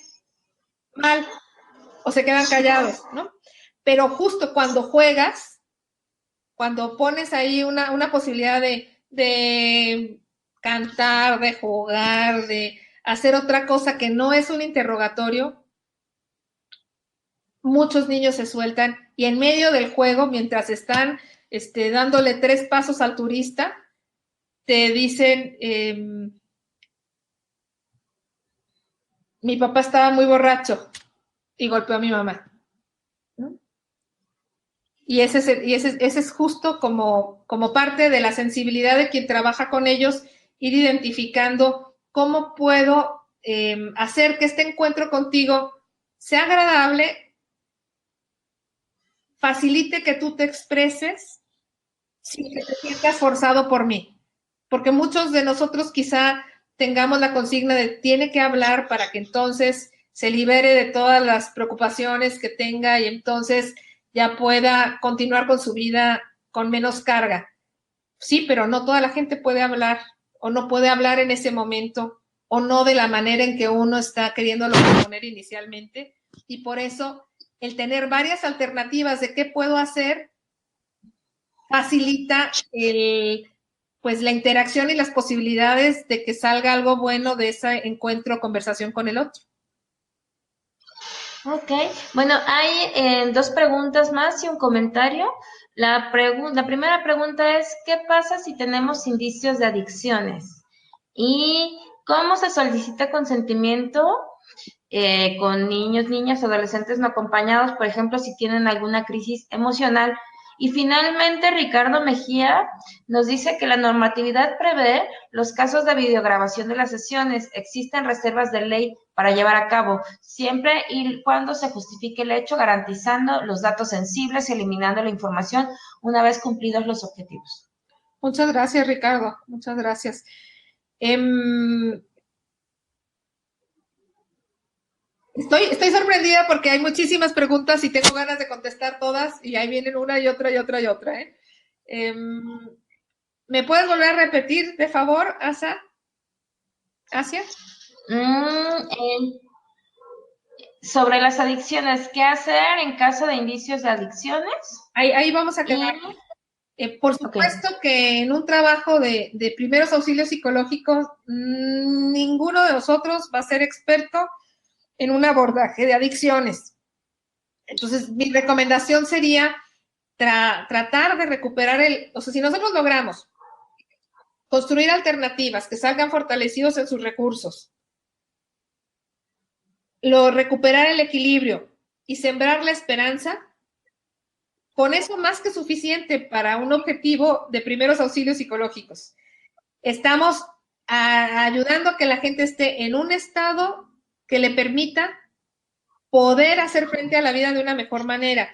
mal, o se quedan callados, ¿no? Pero justo cuando juegas, cuando pones ahí una posibilidad de cantar, de jugar, de hacer otra cosa que no es un interrogatorio, muchos niños se sueltan y en medio del juego, mientras están dándole 3 pasos al turista, te dicen, mi papá estaba muy borracho y golpeó a mi mamá. ¿No? Y ese es justo como parte de la sensibilidad de quien trabaja con ellos, ir identificando cómo puedo hacer que este encuentro contigo sea agradable, facilite que tú te expreses sin que te sientas forzado por mí. Porque muchos de nosotros quizá tengamos la consigna de tiene que hablar para que entonces se libere de todas las preocupaciones que tenga y entonces ya pueda continuar con su vida con menos carga. Sí, pero no toda la gente puede hablar o no puede hablar en ese momento o no de la manera en que uno está queriéndolo proponer inicialmente. Y por eso el tener varias alternativas de qué puedo hacer facilita pues la interacción y las posibilidades de que salga algo bueno de ese encuentro o conversación con el otro. Ok, bueno, hay 2 preguntas más y un comentario. La primera pregunta es, ¿qué pasa si tenemos indicios de adicciones? ¿Y cómo se solicita consentimiento con niños, niñas, adolescentes no acompañados, por ejemplo, si tienen alguna crisis emocional? Y finalmente, Ricardo Mejía nos dice que la normatividad prevé los casos de videograbación de las sesiones. Existen reservas de ley para llevar a cabo, siempre y cuando se justifique el hecho, garantizando los datos sensibles y eliminando la información una vez cumplidos los objetivos. Muchas gracias, Ricardo. Muchas gracias. Estoy sorprendida porque hay muchísimas preguntas y tengo ganas de contestar todas y ahí vienen una y otra y otra y otra. ¿Me puedes volver a repetir, de favor, Asia? Sobre las adicciones, ¿qué hacer en caso de indicios de adicciones? Ahí vamos a quedar. Por supuesto que en un trabajo de primeros auxilios psicológicos, ninguno de nosotros va a ser experto en un abordaje de adicciones. Entonces, mi recomendación sería tratar de recuperar o sea, si nosotros logramos construir alternativas que salgan fortalecidos en sus recursos, recuperar el equilibrio y sembrar la esperanza, con eso más que suficiente para un objetivo de primeros auxilios psicológicos. Estamos ayudando a que la gente esté en un estado que le permita poder hacer frente a la vida de una mejor manera.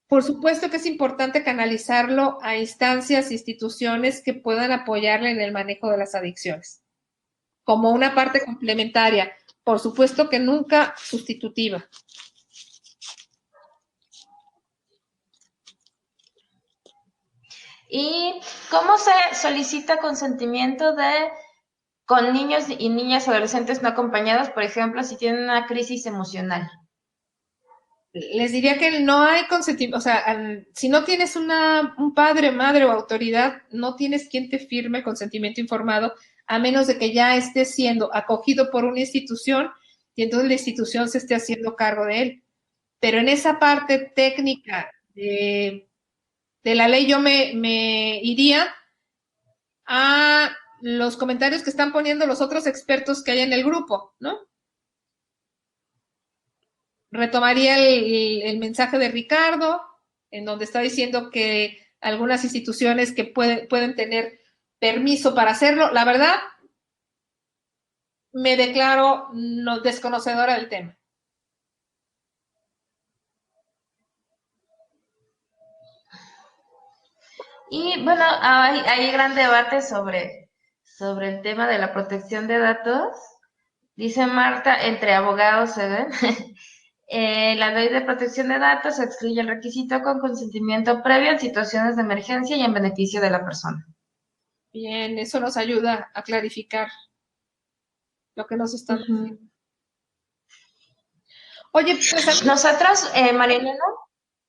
Por supuesto que es importante canalizarlo a instancias, instituciones que puedan apoyarle en el manejo de las adicciones, como una parte complementaria, por supuesto que nunca sustitutiva. ¿Y cómo se solicita consentimiento con niños y niñas adolescentes no acompañados, por ejemplo, si tienen una crisis emocional? Les diría que no hay consentimiento, o sea, si no tienes un padre, madre o autoridad, no tienes quien te firme consentimiento informado, a menos de que ya esté siendo acogido por una institución y entonces la institución se esté haciendo cargo de él. Pero en esa parte técnica de la ley yo me iría a los comentarios que están poniendo los otros expertos que hay en el grupo, ¿no? Retomaría el mensaje de Ricardo, en donde está diciendo que algunas instituciones que pueden tener permiso para hacerlo. La verdad, me declaro desconocedora del tema. Y bueno, hay gran debate sobre el tema de la protección de datos. Dice Marta, entre abogados se ven. La ley de protección de datos excluye el requisito con consentimiento previo en situaciones de emergencia y en beneficio de la persona. Bien, eso nos ayuda a clarificar lo que nos están diciendo. Oye, pues nosotros, Marielena,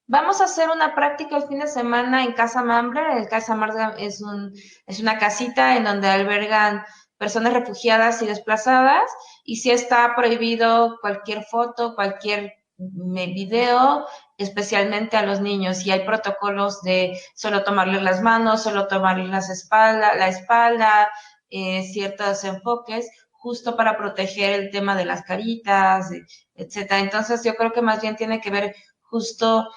vamos a hacer una práctica el fin de semana en Casa Mambre. Casa Mambre es una casita en donde albergan personas refugiadas y desplazadas, y sí está prohibido cualquier foto, cualquier video, especialmente a los niños, y hay protocolos de solo tomarles las manos, solo tomarles la espalda, ciertos enfoques, justo para proteger el tema de las caritas, etcétera. Entonces yo creo que más bien tiene que ver justo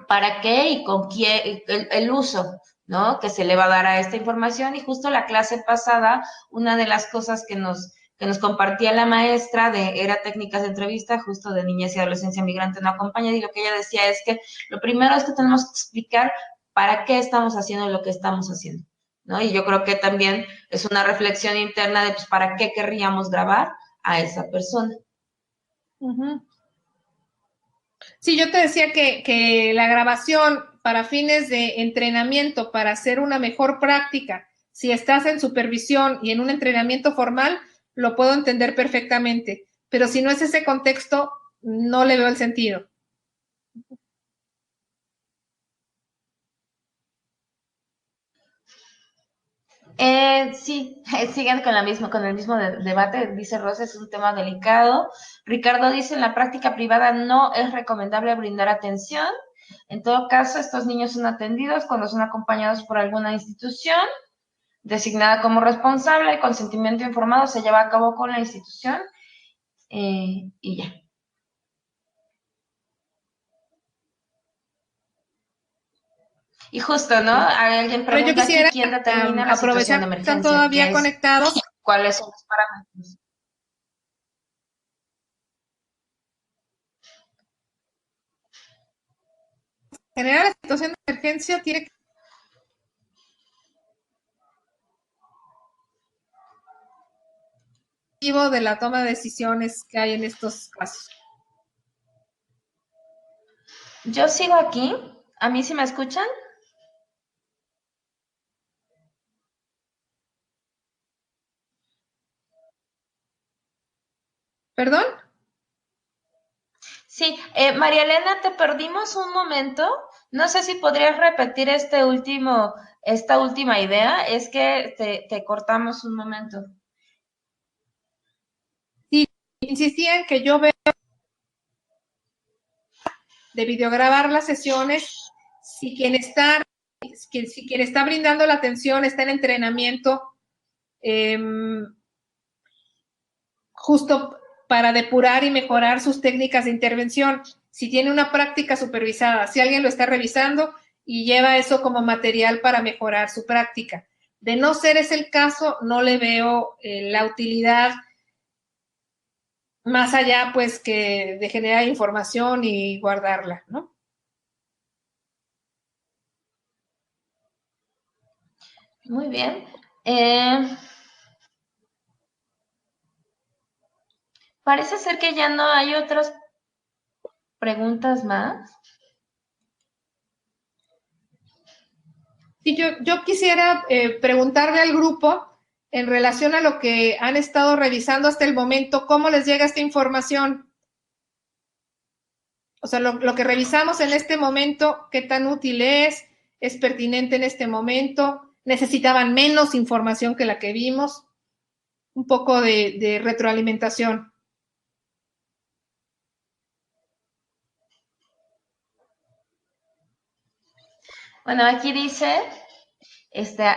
para qué y con quién, el uso, ¿no? Que se le va a dar a esta información. Y justo la clase pasada, una de las cosas que nos compartía la maestra era técnicas de entrevista, justo de niñez y adolescencia migrante no acompañada, y lo que ella decía es que lo primero es que tenemos que explicar para qué estamos haciendo lo que estamos haciendo, ¿no? Y yo creo que también es una reflexión interna de, pues, ¿para qué querríamos grabar a esa persona? Sí, yo te decía que la grabación para fines de entrenamiento, para hacer una mejor práctica, si estás en supervisión y en un entrenamiento formal, lo puedo entender perfectamente. Pero si no es ese contexto, no le veo el sentido. Sí, siguen con el mismo debate, dice Rosa, es un tema delicado. Ricardo dice, en la práctica privada no es recomendable brindar atención. En todo caso, estos niños son atendidos cuando son acompañados por alguna institución designada como responsable. El consentimiento informado se lleva a cabo con la institución y ya. Y justo, ¿no? Alguien pregunta aquí quién determina la situación de emergencia. Están todavía conectados. ¿Cuáles son los parámetros? Generar la situación de emergencia tiene que de la toma de decisiones que hay en estos casos. Yo sigo aquí. ¿A mí sí me escuchan? ¿Perdón? Sí, María Elena, te perdimos un momento. No sé si podrías repetir esta última idea. Es que te cortamos un momento. Sí, insistía en que yo veo de videograbar las sesiones, si quien está brindando la atención está en entrenamiento, justo para depurar y mejorar sus técnicas de intervención, si tiene una práctica supervisada, si alguien lo está revisando y lleva eso como material para mejorar su práctica. De no ser ese el caso, no le veo la utilidad más allá, pues, que de generar información y guardarla, ¿no? Muy bien. Parece ser que ya no hay otras preguntas más. Sí, yo quisiera preguntarle al grupo en relación a lo que han estado revisando hasta el momento, ¿cómo les llega esta información? O sea, lo que revisamos en este momento, ¿qué tan útil es pertinente en este momento? ¿Necesitaban menos información que la que vimos? Un poco de retroalimentación. Bueno, aquí dice,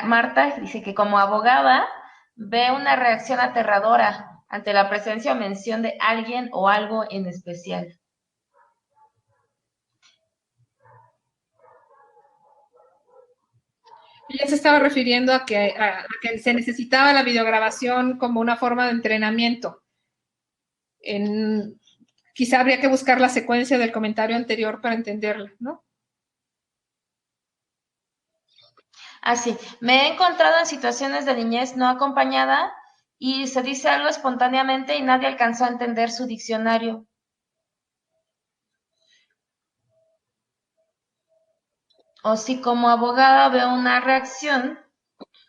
Marta dice que como abogada ve una reacción aterradora ante la presencia o mención de alguien o algo en especial. Ella se estaba refiriendo a que se necesitaba la videograbación como una forma de entrenamiento. Quizá habría que buscar la secuencia del comentario anterior para entenderla, ¿no? Así, me he encontrado en situaciones de niñez no acompañada y se dice algo espontáneamente y nadie alcanzó a entender su diccionario. O si como abogada veo una reacción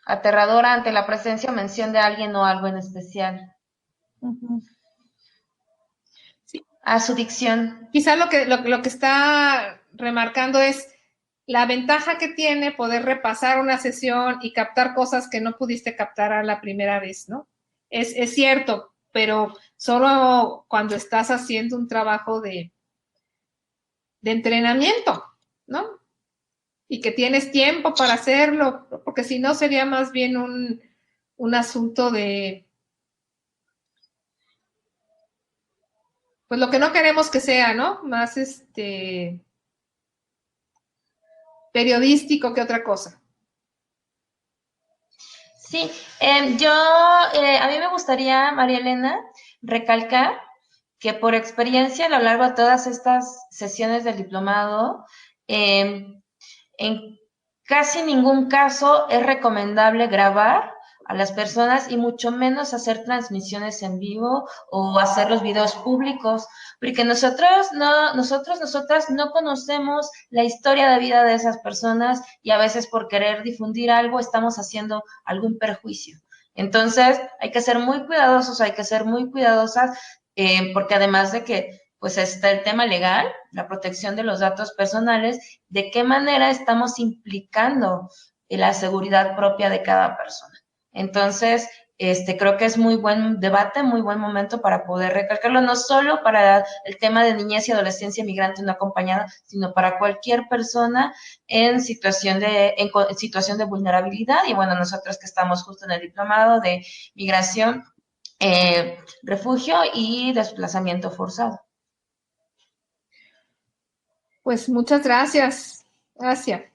aterradora ante la presencia o mención de alguien o algo en especial. Sí. A su dicción. Quizá lo que está remarcando es la ventaja que tiene poder repasar una sesión y captar cosas que no pudiste captar a la primera vez, ¿no? Es cierto, pero solo cuando estás haciendo un trabajo de entrenamiento, ¿no? Y que tienes tiempo para hacerlo, porque si no sería más bien un asunto de, pues lo que no queremos que sea, ¿no? Más periodístico que otra cosa. Sí, a mí me gustaría, María Elena, recalcar que por experiencia a lo largo de todas estas sesiones del diplomado, en casi ningún caso es recomendable grabar a las personas y mucho menos hacer transmisiones en vivo o hacer los videos públicos, porque nosotras no conocemos la historia de vida de esas personas y a veces por querer difundir algo estamos haciendo algún perjuicio. Entonces, hay que ser muy cuidadosos, hay que ser muy cuidadosas, porque además de que pues está el tema legal, la protección de los datos personales, de qué manera estamos implicando la seguridad propia de cada persona. Entonces, creo que es muy buen debate, muy buen momento para poder recalcarlo, no solo para el tema de niñez y adolescencia migrante no acompañada, sino para cualquier persona en situación de vulnerabilidad. Y bueno, nosotros que estamos justo en el diplomado de migración, refugio y desplazamiento forzado. Pues muchas gracias, Asia.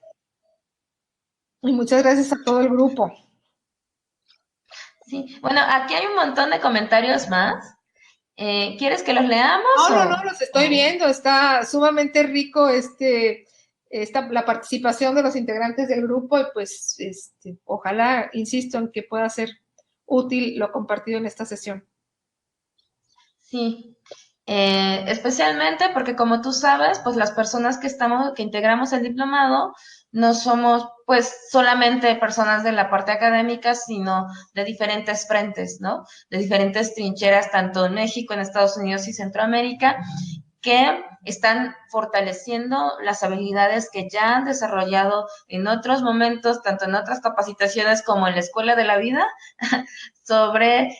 Y muchas gracias a todo el grupo. Sí, bueno, aquí hay un montón de comentarios más. ¿Quieres que los leamos? No, los estoy viendo. Está sumamente rico la participación de los integrantes del grupo y pues ojalá, insisto, en que pueda ser útil lo compartido en esta sesión. Sí, especialmente porque como tú sabes, pues las personas que integramos el diplomado, no somos pues solamente personas de la parte académica, sino de diferentes frentes, ¿no? De diferentes trincheras, tanto en México, en Estados Unidos y Centroamérica, que están fortaleciendo las habilidades que ya han desarrollado en otros momentos, tanto en otras capacitaciones como en la Escuela de la Vida, sobre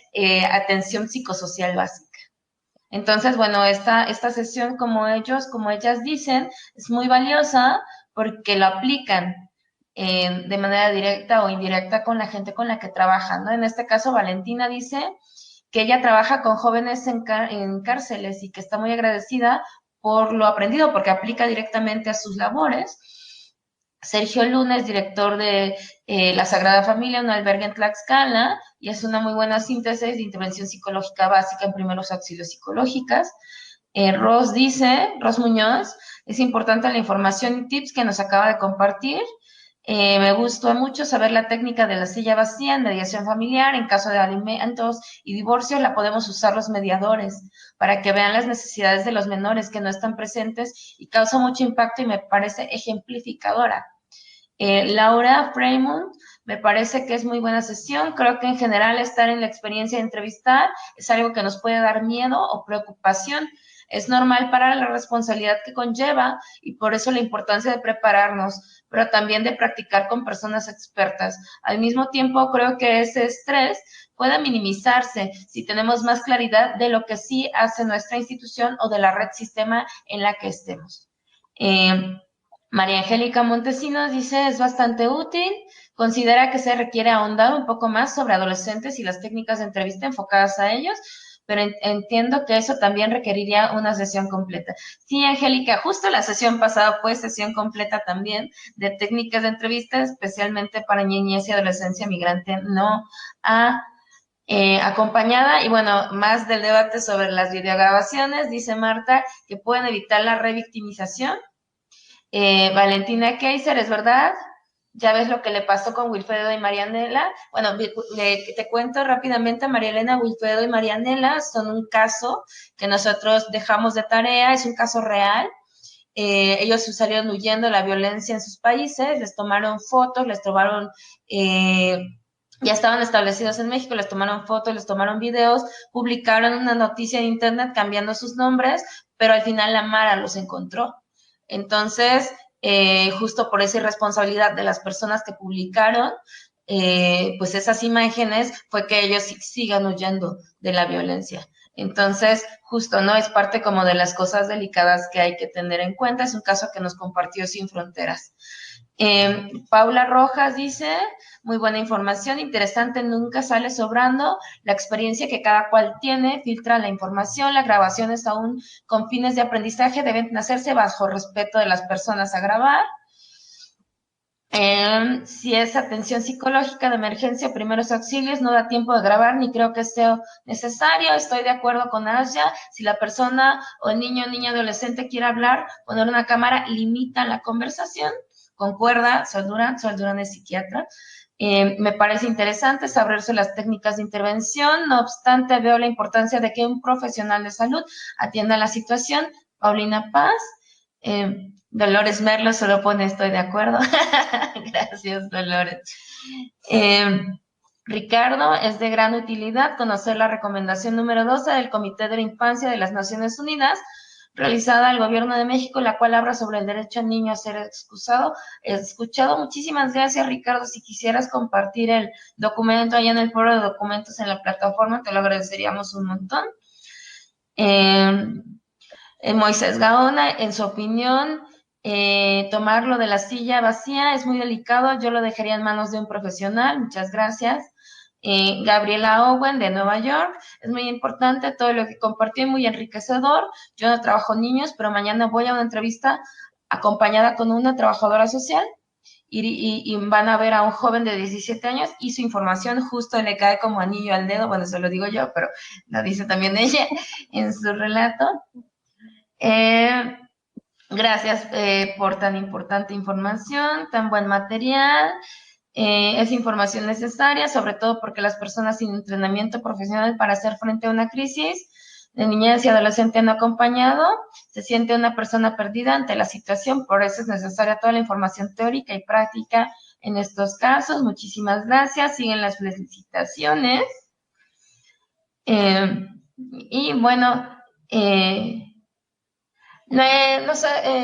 atención psicosocial básica. Entonces, bueno, esta sesión, como ellas dicen, es muy valiosa porque lo aplican de manera directa o indirecta con la gente con la que trabajan, ¿no? En este caso, Valentina dice que ella trabaja con jóvenes en cárceles y que está muy agradecida por lo aprendido, porque aplica directamente a sus labores. Sergio Luna es director de La Sagrada Familia, un albergue en Tlaxcala, y es una muy buena síntesis de intervención psicológica básica en primeros auxilios psicológicas. Ros Muñoz, es importante la información y tips que nos acaba de compartir. Me gustó mucho saber la técnica de la silla vacía en mediación familiar. En caso de alimentos y divorcios, la podemos usar los mediadores para que vean las necesidades de los menores que no están presentes y causa mucho impacto y me parece ejemplificadora. Laura Fremont, me parece que es muy buena sesión. Creo que en general estar en la experiencia de entrevistar es algo que nos puede dar miedo o preocupación. Es normal para la responsabilidad que conlleva y por eso la importancia de prepararnos, pero también de practicar con personas expertas. Al mismo tiempo, creo que ese estrés puede minimizarse si tenemos más claridad de lo que sí hace nuestra institución o de la red sistema en la que estemos. María Angélica Montesinos dice, es bastante útil, considera que se requiere ahondar un poco más sobre adolescentes y las técnicas de entrevista enfocadas a ellos, pero entiendo que eso también requeriría una sesión completa. Sí, Angélica, justo la sesión pasada fue sesión completa también de técnicas de entrevista, especialmente para niñez y adolescencia migrante no acompañada, y bueno, más del debate sobre las videograbaciones, dice Marta, que pueden evitar la revictimización. Valentina Kaiser, ¿es verdad? Ya ves lo que le pasó con Wilfredo y Marianela. Bueno, te cuento rápidamente, María Elena, Wilfredo y Marianela son un caso que nosotros dejamos de tarea, es un caso real. Ellos salieron huyendo de la violencia en sus países, les tomaron fotos, ya estaban establecidos en México, les tomaron fotos, les tomaron videos, publicaron una noticia en internet cambiando sus nombres, pero al final la Mara los encontró. Entonces, justo por esa irresponsabilidad de las personas que publicaron, pues esas imágenes fue que ellos sigan huyendo de la violencia. Entonces, justo, ¿no? Es parte como de las cosas delicadas que hay que tener en cuenta. Es un caso que nos compartió Sin Fronteras. Paula Rojas dice, muy buena información, interesante, nunca sale sobrando. La experiencia que cada cual tiene filtra la información. Las grabaciones aún con fines de aprendizaje deben hacerse bajo respeto de las personas a grabar. Si es atención psicológica de emergencia o primeros auxilios, no da tiempo de grabar ni creo que sea necesario. Estoy de acuerdo con Asia. Si la persona o el niño o niña adolescente quiere hablar, poner una cámara limita la conversación. Concuerda, Sol Durán es psiquiatra. Me parece interesante saberse las técnicas de intervención. No obstante, veo la importancia de que un profesional de salud atienda la situación. Paulina Paz. Dolores Merlo solo pone estoy de acuerdo. Gracias, Dolores. Ricardo, es de gran utilidad conocer la recomendación número 12 del Comité de la Infancia de las Naciones Unidas, realizada al Gobierno de México, la cual habla sobre el derecho al niño a ser escuchado. Muchísimas gracias, Ricardo. Si quisieras compartir el documento allá en el foro de documentos en la plataforma, te lo agradeceríamos un montón. Moisés Gaona, en su opinión, tomarlo de la silla vacía es muy delicado, yo lo dejaría en manos de un profesional, muchas gracias. Gabriela Owen, de Nueva York, es muy importante todo lo que compartió, muy enriquecedor. Yo no trabajo niños, pero mañana voy a una entrevista acompañada con una trabajadora social y van a ver a un joven de 17 años y su información justo le cae como anillo al dedo, bueno, eso lo digo yo, pero lo dice también ella en su relato. Gracias por tan importante información, tan buen material. Es información necesaria, sobre todo porque las personas sin entrenamiento profesional para hacer frente a una crisis de niñez y adolescente no acompañado, se siente una persona perdida ante la situación, por eso es necesaria toda la información teórica y práctica en estos casos. Muchísimas gracias, siguen las felicitaciones. Y bueno,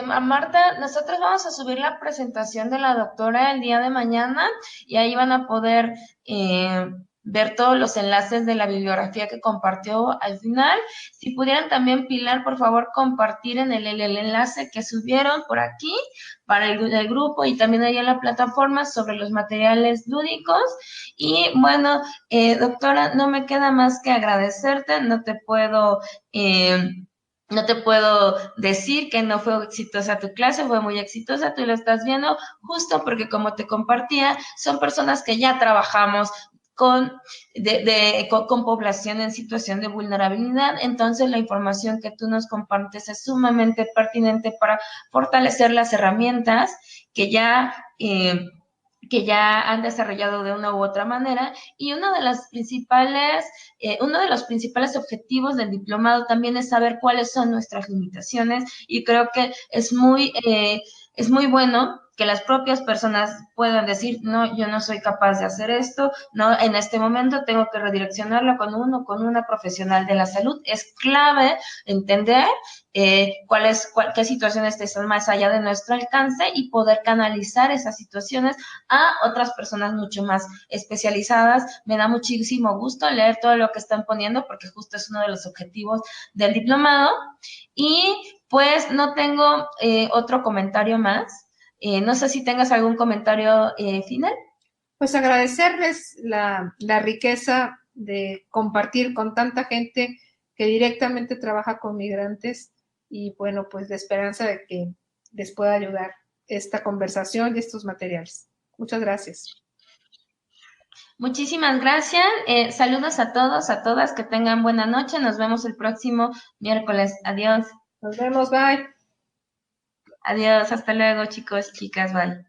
a Marta, nosotros vamos a subir la presentación de la doctora el día de mañana y ahí van a poder ver todos los enlaces de la bibliografía que compartió al final. Si pudieran también, Pilar, por favor, compartir en el enlace que subieron por aquí para el grupo y también ahí en la plataforma sobre los materiales lúdicos. Y bueno, doctora, no me queda más que agradecerte, no te puedo decir que no fue exitosa tu clase, fue muy exitosa, tú lo estás viendo justo porque como te compartía, son personas que ya trabajamos con población en situación de vulnerabilidad, entonces la información que tú nos compartes es sumamente pertinente para fortalecer las herramientas que ya han desarrollado de una u otra manera y uno de los principales objetivos del diplomado también es saber cuáles son nuestras limitaciones y creo que es muy bueno que las propias personas puedan decir, no, yo no soy capaz de hacer esto, no, en este momento tengo que redireccionarlo con una profesional de la salud. Es clave entender qué situaciones están más allá de nuestro alcance y poder canalizar esas situaciones a otras personas mucho más especializadas. Me da muchísimo gusto leer todo lo que están poniendo porque justo es uno de los objetivos del diplomado. Y pues no tengo otro comentario más. No sé si tengas algún comentario final. Pues agradecerles la riqueza de compartir con tanta gente que directamente trabaja con migrantes y bueno, pues la esperanza de que les pueda ayudar esta conversación y estos materiales. Muchas gracias. Muchísimas gracias. Saludos a todos, a todas, que tengan buena noche. Nos vemos el próximo miércoles. Adiós. Nos vemos, bye. Adiós, hasta luego, chicos, chicas, bye.